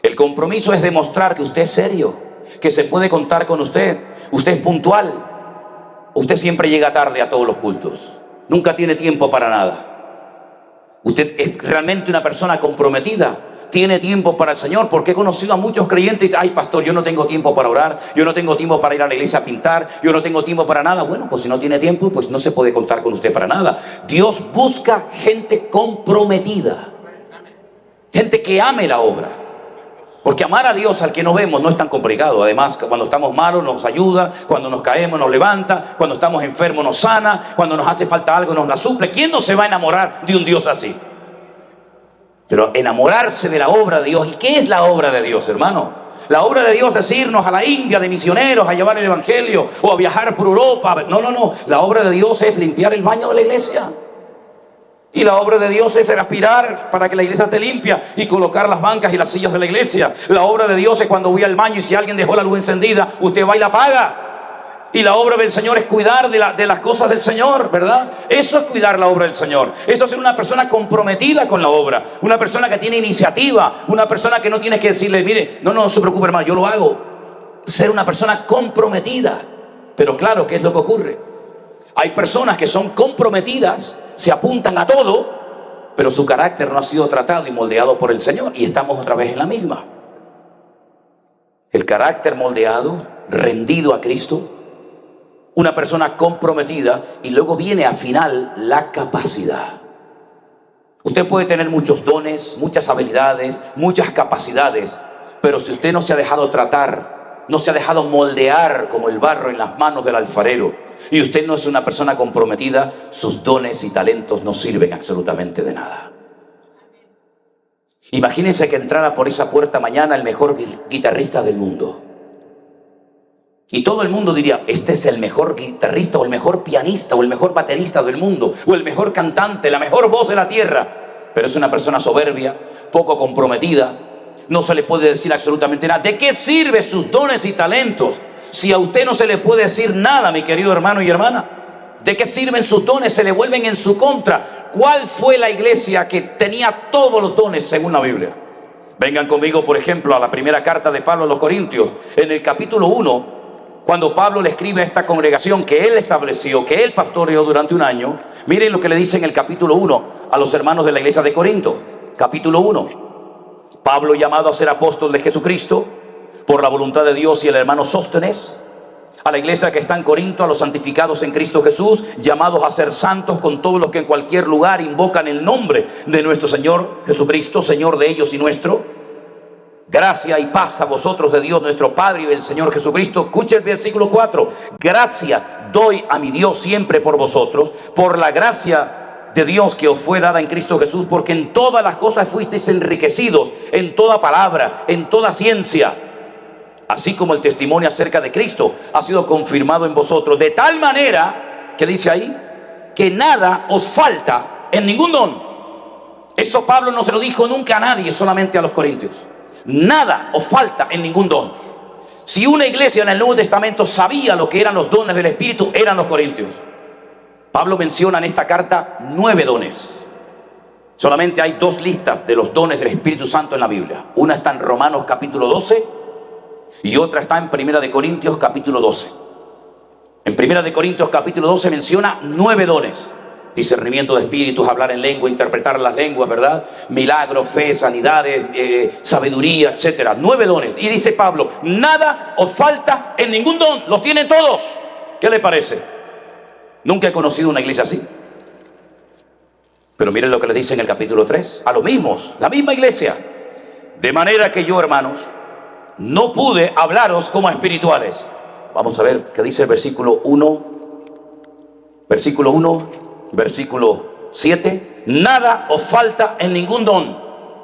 El compromiso es demostrar que usted es serio, que se puede contar con usted. Usted es puntual. Usted siempre llega tarde a todos los cultos. Nunca tiene tiempo para nada. Usted es realmente una persona comprometida. Tiene tiempo para el Señor, porque he conocido a muchos creyentes y dicen, ay pastor, yo no tengo tiempo para orar, yo no tengo tiempo para ir a la iglesia a pintar, yo no tengo tiempo para nada. Bueno, pues si no tiene tiempo, pues no se puede contar con usted para nada. Dios busca gente comprometida, gente que ame la obra. Porque amar a Dios al que no vemos no es tan complicado. Además, cuando estamos malos nos ayuda, cuando nos caemos nos levanta, cuando estamos enfermos nos sana, cuando nos hace falta algo nos la suple. ¿Quién no se va a enamorar de un Dios así? Pero enamorarse de la obra de Dios. ¿Y qué es la obra de Dios, hermano? La obra de Dios es irnos a la India de misioneros a llevar el evangelio o a viajar por Europa. No, no, no. La obra de Dios es limpiar el baño de la iglesia. Y la obra de Dios es aspirar para que la iglesia esté limpia y colocar las bancas y las sillas de la iglesia. La obra de Dios es cuando voy al baño y si alguien dejó la luz encendida, usted va y la apaga. Y la obra del Señor es cuidar de las cosas del Señor, ¿verdad? Eso es cuidar la obra del Señor. Eso es ser una persona comprometida con la obra. Una persona que tiene iniciativa. Una persona que no tienes que decirle, mire, no se preocupe hermano, yo lo hago. Ser una persona comprometida. Pero claro, ¿qué es lo que ocurre? Hay personas que son comprometidas, se apuntan a todo, pero su carácter no ha sido tratado y moldeado por el Señor. Y estamos otra vez en la misma. El carácter moldeado, rendido a Cristo. Una persona comprometida y luego viene al final la capacidad. Usted puede tener muchos dones, muchas habilidades, muchas capacidades, pero si usted no se ha dejado tratar, no se ha dejado moldear como el barro en las manos del alfarero, y usted no es una persona comprometida, sus dones y talentos no sirven absolutamente de nada. Imagínense que entrara por esa puerta mañana el mejor guitarrista del mundo. Y todo el mundo diría, este es el mejor guitarrista o el mejor pianista o el mejor baterista del mundo o el mejor cantante, la mejor voz de la tierra. Pero es una persona soberbia, poco comprometida, no se le puede decir absolutamente nada. ¿De qué sirven sus dones y talentos si a usted no se le puede decir nada, mi querido hermano y hermana? ¿De qué sirven sus dones? Se le vuelven en su contra. ¿Cuál fue la iglesia que tenía todos los dones según la Biblia? Vengan conmigo, por ejemplo, a la primera carta de Pablo a los Corintios, en el capítulo 1. Cuando Pablo le escribe a esta congregación que él estableció, que él pastoreó durante un año, miren lo que le dice en el capítulo 1 a los hermanos de la iglesia de Corinto. Capítulo 1. Pablo, llamado a ser apóstol de Jesucristo, por la voluntad de Dios, y el hermano Sóstenes, a la iglesia que está en Corinto, a los santificados en Cristo Jesús, llamados a ser santos con todos los que en cualquier lugar invocan el nombre de nuestro Señor Jesucristo, Señor de ellos y nuestro. Gracia y paz a vosotros de Dios nuestro Padre y del Señor Jesucristo. Escuche el versículo 4. Gracias doy a mi Dios siempre por vosotros, por la gracia de Dios que os fue dada en Cristo Jesús, porque en todas las cosas fuisteis enriquecidos, en toda palabra, en toda ciencia, así como el testimonio acerca de Cristo ha sido confirmado en vosotros, de tal manera, que dice ahí, que nada os falta en ningún don. Eso Pablo no se lo dijo nunca a nadie, solamente a los corintios. Nada os falta en ningún don. Si una iglesia en el Nuevo Testamento sabía lo que eran los dones del Espíritu, eran los corintios. Pablo menciona en esta carta 9 dones. Solamente hay 2 listas de los dones del Espíritu Santo en la Biblia. Una está en Romanos capítulo 12 y otra está en Primera de Corintios capítulo 12. En Primera de Corintios capítulo 12 menciona 9 dones. Discernimiento de espíritus, hablar en lengua, interpretar las lenguas, ¿verdad? Milagros, fe, sanidades, sabiduría, etcétera. 9 dones. Y dice Pablo, nada os falta en ningún don. Los tienen todos. ¿Qué le parece? Nunca he conocido una iglesia así. Pero miren lo que le dice en el capítulo 3. A los mismos, la misma iglesia. De manera que yo, hermanos, no pude hablaros como a espirituales. Vamos a ver qué dice el versículo 1. Versículo 1. Versículo 7, nada os falta en ningún don.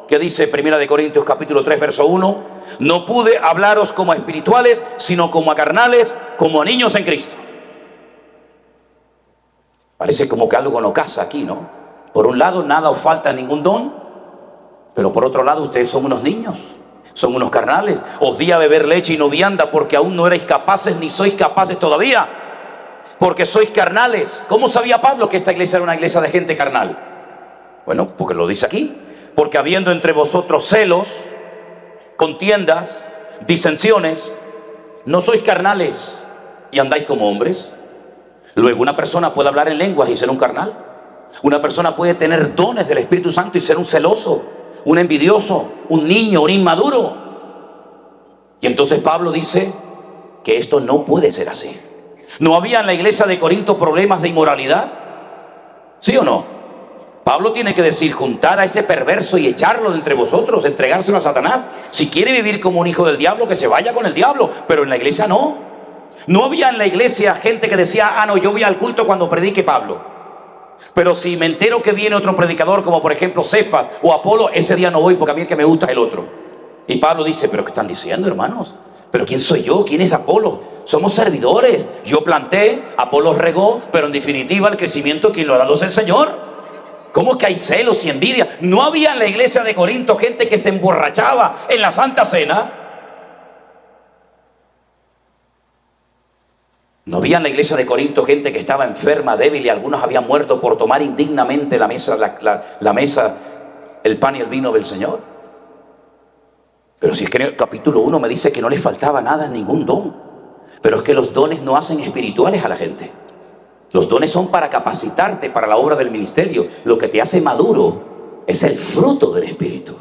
Que dice Primera de Corintios capítulo 3 verso 1, no pude hablaros como a espirituales, sino como a carnales, como a niños en Cristo. Parece como que algo no casa aquí, ¿no? Por un lado, nada os falta en ningún don, pero por otro lado, ustedes son unos niños, son unos carnales. Os di a beber leche y no vianda porque aún no erais capaces ni sois capaces todavía, porque sois carnales. ¿Cómo sabía Pablo que esta iglesia era una iglesia de gente carnal? Bueno, porque lo dice aquí. Porque habiendo entre vosotros celos, contiendas, disensiones, no sois carnales y andáis como hombres. Luego una persona puede hablar en lenguas y ser un carnal. Una persona puede tener dones del Espíritu Santo y ser un celoso, un envidioso, un niño, un inmaduro. Y entonces Pablo dice que esto no puede ser así. ¿No había en la iglesia de Corinto problemas de inmoralidad? ¿Sí o no? Pablo tiene que decir, juntar a ese perverso y echarlo de entre vosotros, entregárselo a Satanás. Si quiere vivir como un hijo del diablo, que se vaya con el diablo. Pero en la iglesia no. No había en la iglesia gente que decía, no, yo voy al culto cuando predique Pablo. Pero si me entero que viene otro predicador, como por ejemplo Cefas o Apolo, ese día no voy porque a mí el que me gusta es el otro. Y Pablo dice, ¿pero qué están diciendo, hermanos? ¿Pero quién soy yo? ¿Quién es Apolo? Somos servidores. Yo planté, Apolo regó, pero en definitiva el crecimiento quien lo ha dado es el Señor. ¿Cómo que hay celos y envidia? ¿No había en la iglesia de Corinto gente que se emborrachaba en la Santa Cena? ¿No había en la iglesia de Corinto gente que estaba enferma, débil, y algunos habían muerto por tomar indignamente la mesa, el pan y el vino del Señor? Pero si es que en el capítulo 1 me dice que no les faltaba nada, ningún don. Pero es que los dones no hacen espirituales a la gente. Los dones son para capacitarte para la obra del ministerio. Lo que te hace maduro es el fruto del Espíritu.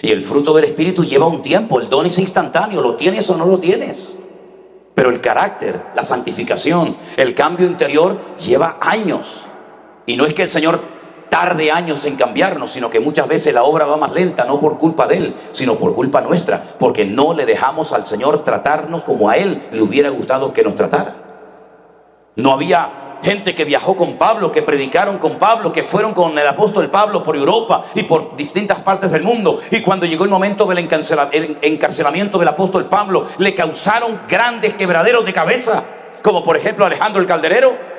Y el fruto del Espíritu lleva un tiempo. El don es instantáneo, lo tienes o no lo tienes. Pero el carácter, la santificación, el cambio interior lleva años. Y no es que el Señor tarde años en cambiarnos, sino que muchas veces la obra va más lenta, no por culpa de Él, sino por culpa nuestra, porque no le dejamos al Señor tratarnos como a Él le hubiera gustado que nos tratara. No había gente que viajó con Pablo, que predicaron con Pablo, que fueron con el apóstol Pablo por Europa y por distintas partes del mundo. Y cuando llegó el momento del encarcelamiento del apóstol Pablo, le causaron grandes quebraderos de cabeza, como por ejemplo Alejandro el Calderero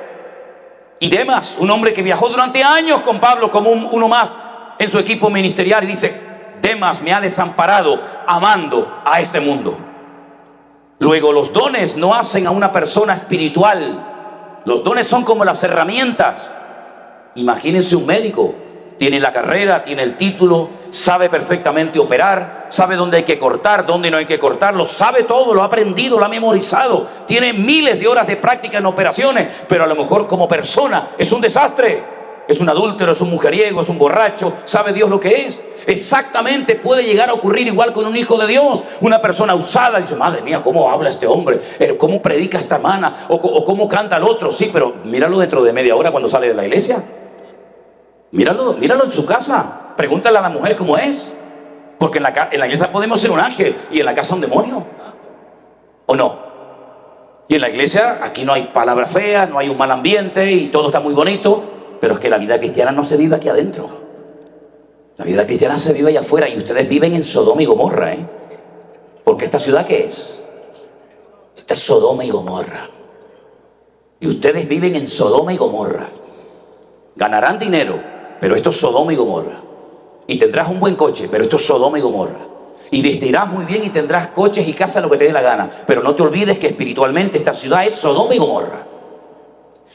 y Demas, un hombre que viajó durante años con Pablo como uno más en su equipo ministerial. Y dice, Demas me ha desamparado amando a este mundo. Luego, los dones no hacen a una persona espiritual. Los dones son como las herramientas. Imagínense un médico, tiene la carrera, tiene el título, sabe perfectamente operar, sabe dónde hay que cortar, dónde no hay que cortar, lo sabe todo, lo ha aprendido, lo ha memorizado, tiene miles de horas de práctica en operaciones, pero a lo mejor como persona es un desastre, es un adúltero, es un mujeriego, es un borracho, sabe Dios lo que es. Exactamente puede llegar a ocurrir igual con un hijo de Dios. Una persona usada dice, madre mía, ¿cómo habla este hombre? ¿Cómo predica esta hermana? ¿O cómo canta el otro? Sí, pero míralo dentro de media hora cuando sale de la iglesia. Míralo en su casa. Pregúntale a la mujer cómo es. Porque en la iglesia podemos ser un ángel y en la casa un demonio. ¿O no? Y en la iglesia aquí no hay palabras feas, no hay un mal ambiente y todo está muy bonito. Pero es que la vida cristiana no se vive aquí adentro. La vida cristiana se vive allá afuera y ustedes viven en Sodoma y Gomorra, ¿eh? Porque esta ciudad, ¿qué es? Esta es Sodoma y Gomorra. Y ustedes viven en Sodoma y Gomorra. Ganarán dinero, pero esto es Sodoma y Gomorra. Y tendrás un buen coche, pero esto es Sodoma y Gomorra. Y vestirás muy bien y tendrás coches y casas, lo que te dé la gana. Pero no te olvides que espiritualmente esta ciudad es Sodoma y Gomorra.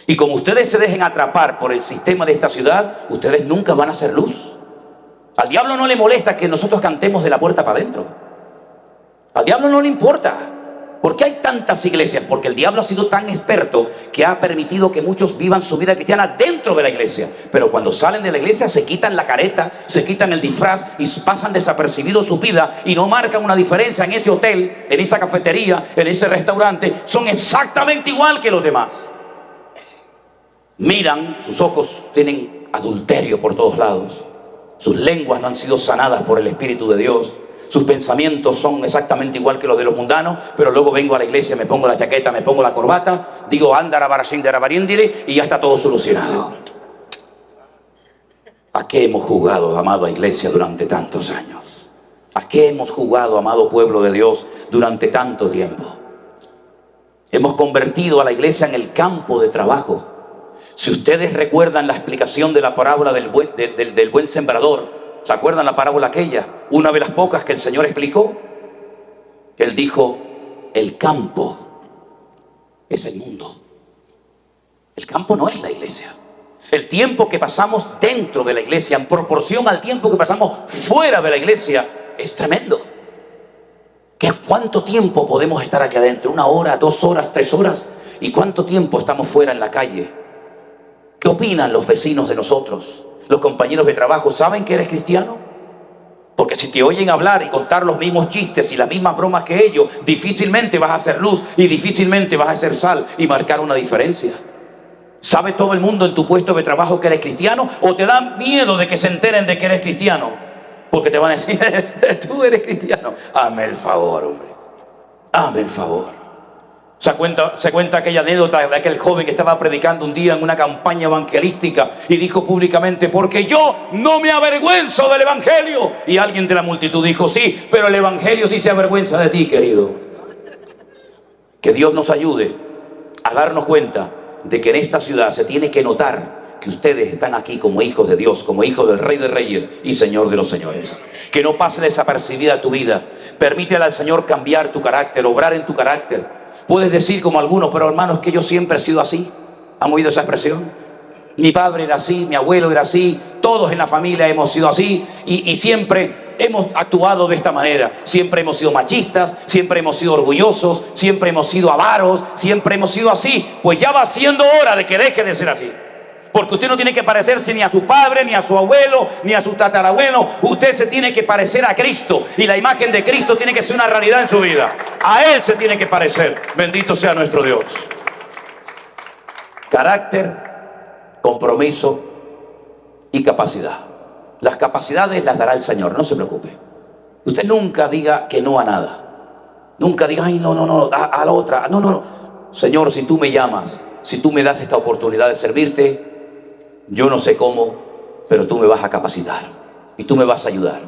Y como ustedes se dejen atrapar por el sistema de esta ciudad, ustedes nunca van a ser luz. Al diablo no le molesta que nosotros cantemos de la puerta para adentro. Al diablo no le importa. ¿Por qué hay tantas iglesias? Porque el diablo ha sido tan experto que ha permitido que muchos vivan su vida cristiana dentro de la iglesia. Pero cuando salen de la iglesia se quitan la careta, se quitan el disfraz y pasan desapercibidos su vida y no marcan una diferencia en ese hotel, en esa cafetería, en ese restaurante. Son exactamente igual que los demás. Miran, sus ojos tienen adulterio por todos lados. Sus lenguas no han sido sanadas por el Espíritu de Dios. Sus pensamientos son exactamente igual que los de los mundanos, pero luego vengo a la iglesia, me pongo la chaqueta, me pongo la corbata, digo andara barashindara barindiri y ya está todo solucionado. ¿A qué hemos jugado, amada iglesia, durante tantos años? ¿A qué hemos jugado, amado pueblo de Dios, durante tanto tiempo? Hemos convertido a la iglesia en el campo de trabajo. Si ustedes recuerdan la explicación de la parábola del buen sembrador, ¿se acuerdan la parábola aquella? Una de las pocas que el Señor explicó. Él dijo, el campo es el mundo. El campo no es la iglesia. El tiempo que pasamos dentro de la iglesia en proporción al tiempo que pasamos fuera de la iglesia es tremendo. ¿Cuánto tiempo podemos estar aquí adentro? ¿1 hora, 2 horas, 3 horas? ¿Y cuánto tiempo estamos fuera en la calle? ¿Qué opinan los vecinos de nosotros? Los compañeros de trabajo, ¿saben que eres cristiano? Porque si te oyen hablar y contar los mismos chistes y las mismas bromas que ellos, difícilmente vas a hacer luz y difícilmente vas a hacer sal y marcar una diferencia. ¿Sabe todo el mundo en tu puesto de trabajo que eres cristiano? ¿O te da miedo de que se enteren de que eres cristiano? Porque te van a decir, tú eres cristiano. Hazme el favor, hombre. Hazme el favor. Se cuenta aquella anécdota de aquel joven que estaba predicando un día en una campaña evangelística y dijo públicamente: porque yo no me avergüenzo del evangelio. Y alguien de la multitud dijo: sí, pero el evangelio sí se avergüenza de ti, querido. Que Dios nos ayude a darnos cuenta de que en esta ciudad se tiene que notar que ustedes están aquí como hijos de Dios, como hijos del Rey de Reyes y Señor de los Señores. Que no pase desapercibida tu vida. Permítele al Señor cambiar tu carácter, obrar en tu carácter. Puedes decir como algunos: pero hermanos, que yo siempre he sido así. ¿Han oído esa expresión? Mi padre era así, mi abuelo era así, todos en la familia hemos sido así y siempre hemos actuado de esta manera. Siempre hemos sido machistas, siempre hemos sido orgullosos, siempre hemos sido avaros, siempre hemos sido así. Pues ya va siendo hora de que deje de ser así. Porque usted no tiene que parecerse ni a su padre, ni a su abuelo, ni a su tatarabuelo. Usted se tiene que parecer a Cristo. Y la imagen de Cristo tiene que ser una realidad en su vida. A Él se tiene que parecer. Bendito sea nuestro Dios. Carácter, compromiso y capacidad. Las capacidades las dará el Señor, no se preocupe. Usted nunca diga que no a nada. Nunca diga: ay, no, a la otra. No. Señor, si tú me llamas, si tú me das esta oportunidad de servirte, yo no sé cómo, pero tú me vas a capacitar y tú me vas a ayudar.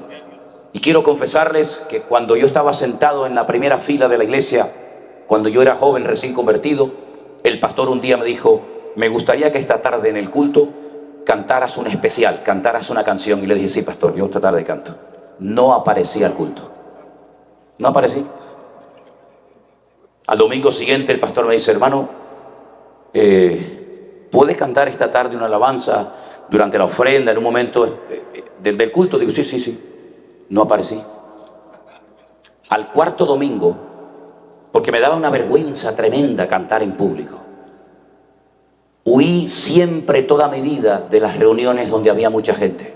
Y quiero confesarles que cuando yo estaba sentado en la primera fila de la iglesia, cuando yo era joven recién convertido, el pastor un día me dijo: me gustaría que esta tarde en el culto cantaras un especial, cantaras una canción. Y le dije: sí, pastor, yo esta tarde canto. No aparecí al culto. No aparecí. Al domingo siguiente el pastor me dice: hermano, ¿puedes cantar esta tarde una alabanza durante la ofrenda, en un momento del culto? Digo: sí. No aparecí. Al cuarto domingo, porque me daba una vergüenza tremenda cantar en público, huí siempre toda mi vida de las reuniones donde había mucha gente.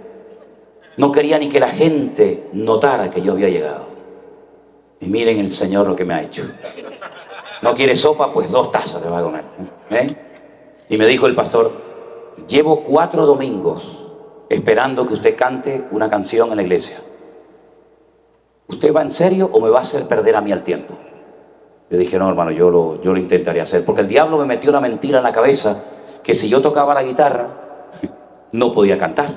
No quería ni que la gente notara que yo había llegado. Y miren el Señor lo que me ha hecho. ¿No quiere sopa? Pues 2 tazas le va a comer. Y me dijo el pastor: llevo 4 domingos esperando que usted cante una canción en la iglesia. ¿Usted va en serio o me va a hacer perder a mí el tiempo? Le dije: no, hermano, yo lo intentaré hacer. Porque el diablo me metió una mentira en la cabeza, que si yo tocaba la guitarra no podía cantar.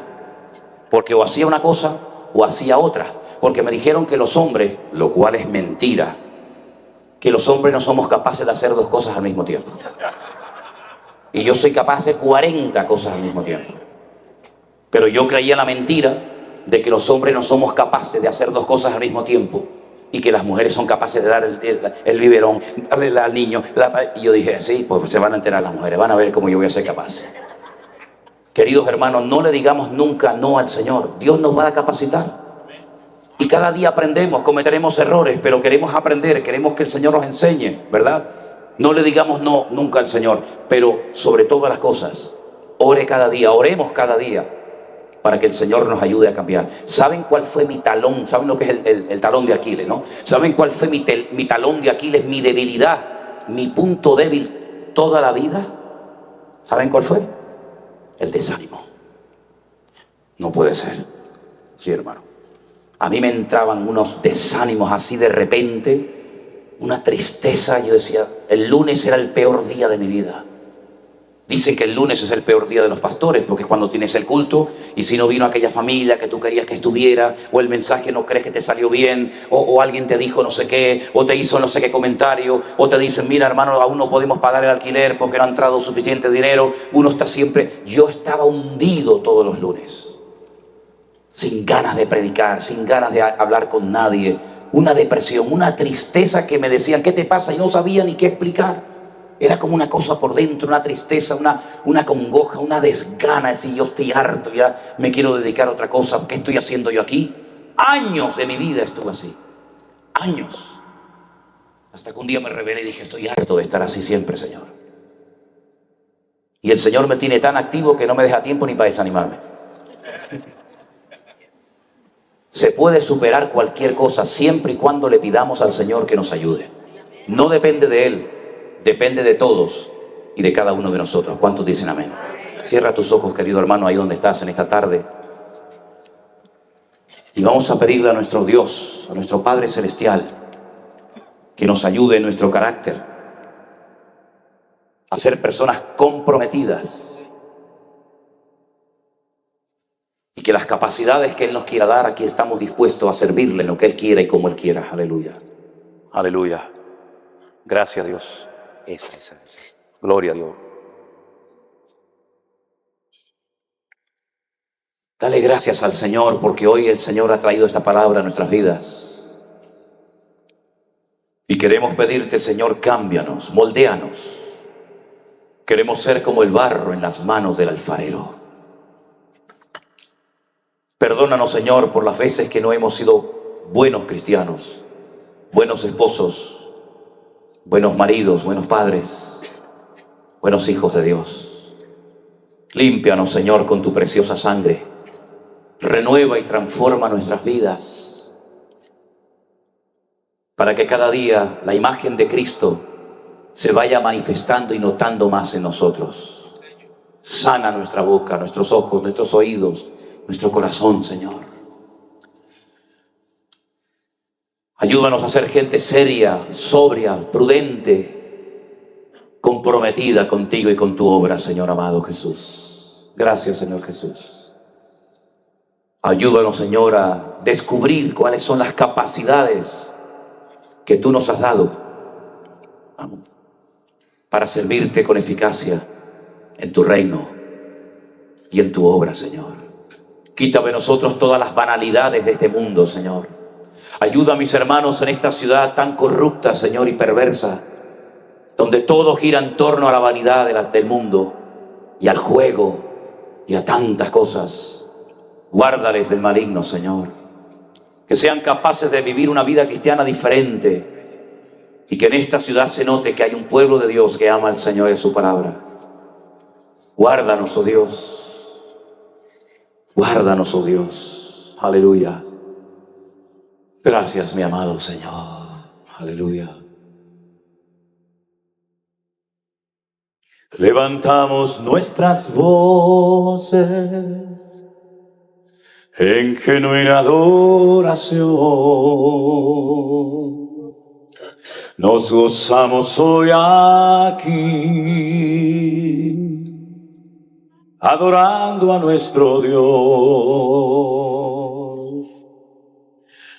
Porque o hacía una cosa o hacía otra. Porque me dijeron que los hombres, lo cual es mentira, que los hombres no somos capaces de hacer 2 cosas al mismo tiempo. Y yo soy capaz de hacer 40 cosas al mismo tiempo. Pero yo creía la mentira de que los hombres no somos capaces de hacer 2 cosas al mismo tiempo y que las mujeres son capaces de dar el biberón, darle al niño. Y yo dije: sí, pues se van a enterar las mujeres, van a ver cómo yo voy a ser capaz. Queridos hermanos, no le digamos nunca no al Señor. Dios nos va a capacitar. Y cada día aprendemos, cometeremos errores, pero queremos aprender, queremos que el Señor nos enseñe, ¿verdad? No le digamos no nunca al Señor, pero sobre todas las cosas, ore cada día, oremos cada día, para que el Señor nos ayude a cambiar. ¿Saben cuál fue mi talón? ¿Saben lo que es el talón de Aquiles, no? ¿Saben cuál fue mi talón de Aquiles, mi debilidad, mi punto débil toda la vida? ¿Saben cuál fue? El desánimo. No puede ser. Sí, hermano. A mí me entraban unos desánimos así de repente, una tristeza. Yo decía: el lunes era el peor día de mi vida. Dicen que el lunes es el peor día de los pastores, porque es cuando tienes el culto, y si no vino aquella familia que tú querías que estuviera, o el mensaje no crees que te salió bien, o alguien te dijo no sé qué, o te hizo no sé qué comentario, o te dicen: mira, hermano, aún no podemos pagar el alquiler porque no ha entrado suficiente dinero. Uno está siempre... Yo estaba hundido todos los lunes, sin ganas de predicar, sin ganas de hablar con nadie, una depresión, una tristeza que me decían: ¿qué te pasa? Y no sabía ni qué explicar. Era como una cosa por dentro, una tristeza, una congoja, una desgana. Decir: yo estoy harto, ya me quiero dedicar a otra cosa. ¿Qué estoy haciendo yo aquí? Años de mi vida estuve así. Años. Hasta que un día me rebelé y dije: estoy harto de estar así siempre, Señor. Y el Señor me tiene tan activo que no me deja tiempo ni para desanimarme. Se puede superar cualquier cosa siempre y cuando le pidamos al Señor que nos ayude. No depende de Él, depende de todos y de cada uno de nosotros. ¿Cuántos dicen amén? Cierra tus ojos, querido hermano, ahí donde estás en esta tarde. Y vamos a pedirle a nuestro Dios, a nuestro Padre Celestial, que nos ayude en nuestro carácter, a ser personas comprometidas. Y que las capacidades que Él nos quiera dar, aquí estamos dispuestos a servirle en lo que Él quiera y como Él quiera. Aleluya. Aleluya. Gracias, Dios. Esa. Gloria a Dios. Dale gracias al Señor porque hoy el Señor ha traído esta palabra a nuestras vidas. Y queremos pedirte, Señor, cámbianos, moldéanos. Queremos ser como el barro en las manos del alfarero. Perdónanos, Señor, por las veces que no hemos sido buenos cristianos, buenos esposos, buenos maridos, buenos padres, buenos hijos de Dios. Límpianos, Señor, con tu preciosa sangre. Renueva y transforma nuestras vidas para que cada día la imagen de Cristo se vaya manifestando y notando más en nosotros. Sana nuestra boca, nuestros ojos, nuestros oídos, nuestro corazón, Señor. Ayúdanos a ser gente seria, sobria, prudente, comprometida contigo y con tu obra, Señor amado Jesús. Gracias, Señor Jesús. Ayúdanos, Señor, a descubrir cuáles son las capacidades que tú nos has dado para servirte con eficacia en tu reino y en tu obra, Señor. Quita de nosotros todas las banalidades de este mundo, Señor. Ayuda a mis hermanos en esta ciudad tan corrupta, Señor, y perversa, donde todo gira en torno a la vanidad del mundo y al juego y a tantas cosas. Guárdales del maligno, Señor. Que sean capaces de vivir una vida cristiana diferente y que en esta ciudad se note que hay un pueblo de Dios que ama al Señor y a su palabra. Guárdanos, oh Dios. Guárdanos, oh Dios. Aleluya. Gracias, mi amado Señor. Aleluya. Levantamos nuestras voces en genuina adoración. Nos gozamos hoy aquí, adorando a nuestro Dios.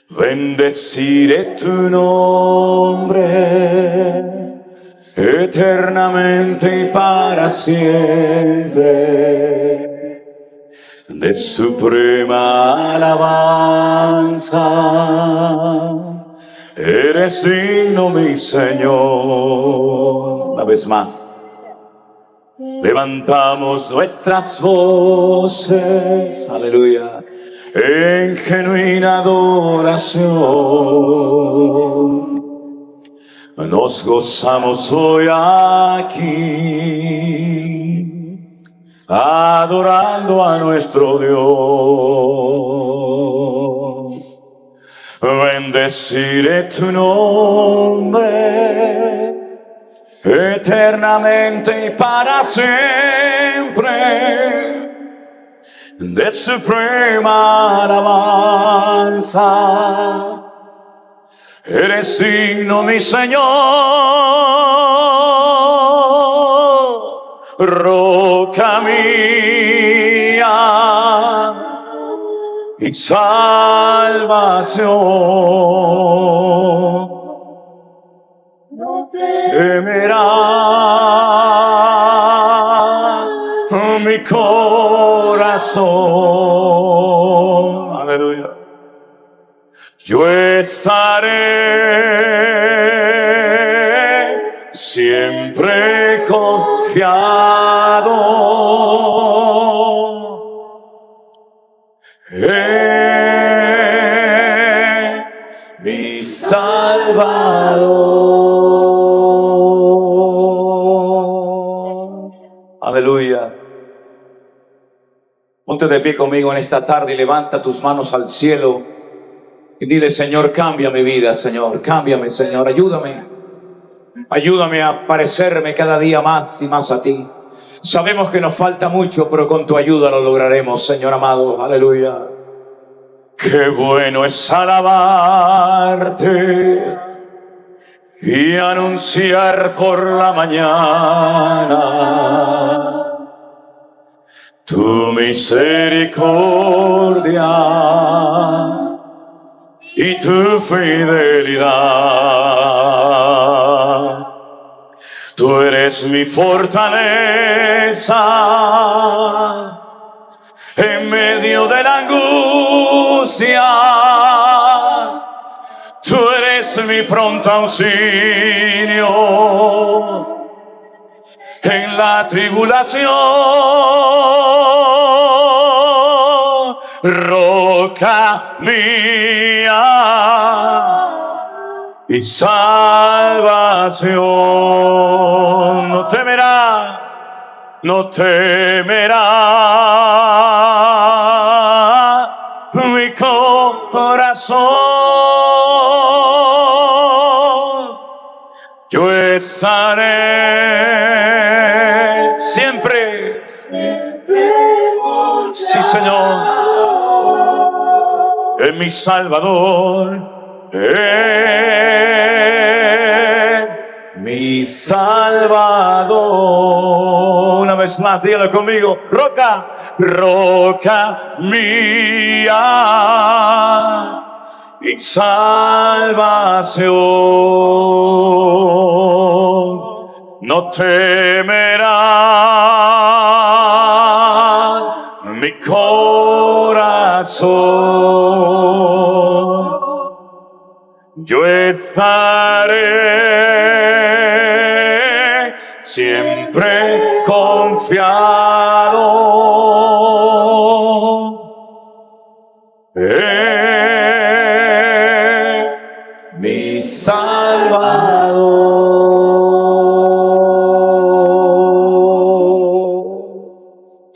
Bendeciré tu nombre eternamente y para siempre. De suprema alabanza eres digno, mi Señor. Una vez más. Levantamos nuestras voces, aleluya, en genuina adoración. Nos gozamos hoy aquí, adorando a nuestro Dios. Bendeciré tu nombre eternamente y para siempre. De suprema alabanza eres digno, mi Señor. Roca mía y salvación. Temerá mi corazón. Aleluya. Yo estaré siempre confiado en mi Salvador. Aleluya. Ponte de pie conmigo en esta tarde y levanta tus manos al cielo y dile: Señor, cambia mi vida, Señor, cámbiame, Señor, ayúdame. Ayúdame a parecerme cada día más y más a ti. Sabemos que nos falta mucho, pero con tu ayuda lo lograremos, Señor amado. Aleluya. Qué bueno es alabarte y anunciar por la mañana tu misericordia y tu fidelidad. Tú eres mi fortaleza en medio de la angustia. Tú eres mi pronto auxilio en la tribulación. Roca mía y salvación. No temerá, no temerá mi corazón. Yo estaré siempre, sí, Señor, en mi Salvador. Mi Salvador. Una vez más, dígalo conmigo. Roca, roca mía y salvación. No temerá mi corazón. Yo estaré siempre confiado en mi Salvador.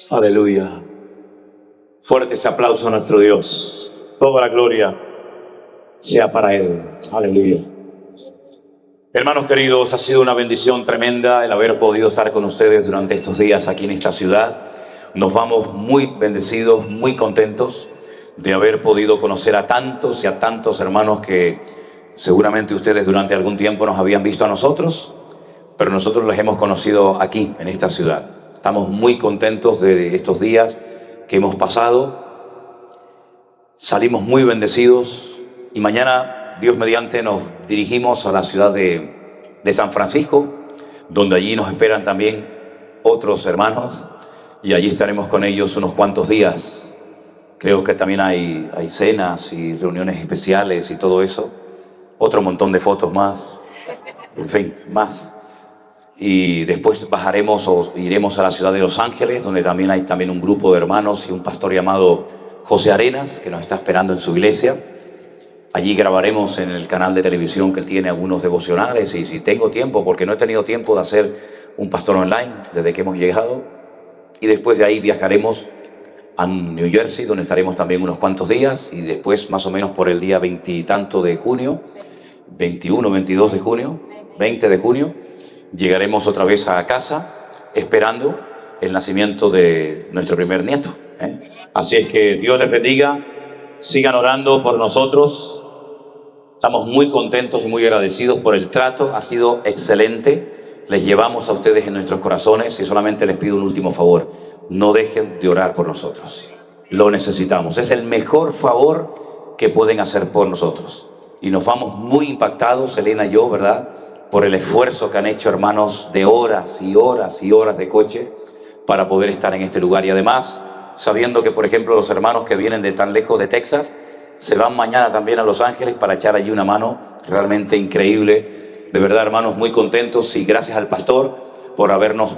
Aleluya. Fuerte ese aplauso a nuestro Dios. Toda la gloria sea para Él. Aleluya. Hermanos queridos, ha sido una bendición tremenda el haber podido estar con ustedes durante estos días aquí en esta ciudad. Nos vamos muy bendecidos, muy contentos de haber podido conocer a tantos y a tantos hermanos que seguramente ustedes durante algún tiempo nos habían visto a nosotros, pero nosotros les hemos conocido aquí en esta ciudad. Estamos muy contentos de estos días que hemos pasado. Salimos muy bendecidos. Y mañana, Dios mediante, nos dirigimos a la ciudad de San Francisco, donde allí nos esperan también otros hermanos, y allí estaremos con ellos unos cuantos días. Creo que también hay cenas y reuniones especiales y todo eso. Otro montón de fotos más, en fin, más. Y después bajaremos o iremos a la ciudad de Los Ángeles, donde también hay un grupo de hermanos y un pastor llamado José Arenas, que nos está esperando en su iglesia. Allí grabaremos en el canal de televisión que él tiene algunos devocionales, y si tengo tiempo, porque no he tenido tiempo de hacer un pastor online desde que hemos llegado. Y después de ahí viajaremos a New Jersey, donde estaremos también unos cuantos días, y después más o menos por el día 20 y tanto de junio, 21, 22 de junio, 20 de junio, llegaremos otra vez a casa esperando el nacimiento de nuestro primer nieto. Así es que Dios les bendiga, sigan orando por nosotros. Estamos muy contentos y muy agradecidos por el trato, ha sido excelente. Les llevamos a ustedes en nuestros corazones y solamente les pido un último favor: no dejen de orar por nosotros. Lo necesitamos, es el mejor favor que pueden hacer por nosotros. Y nos vamos muy impactados, Elena y yo, ¿verdad?, por el esfuerzo que han hecho hermanos de horas y horas y horas de coche para poder estar en este lugar. Y además, sabiendo que, por ejemplo, los hermanos que vienen de tan lejos de Texas se van mañana también a Los Ángeles para echar allí una mano. Realmente increíble. De verdad, hermanos, muy contentos, y gracias al pastor por habernos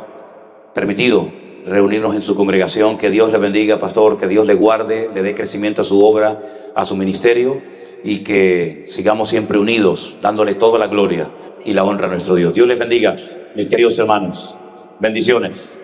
permitido reunirnos en su congregación. Que Dios le bendiga, pastor, que Dios le guarde, le dé crecimiento a su obra, a su ministerio, y que sigamos siempre unidos, dándole toda la gloria y la honra a nuestro Dios. Dios les bendiga, mis queridos hermanos. Bendiciones.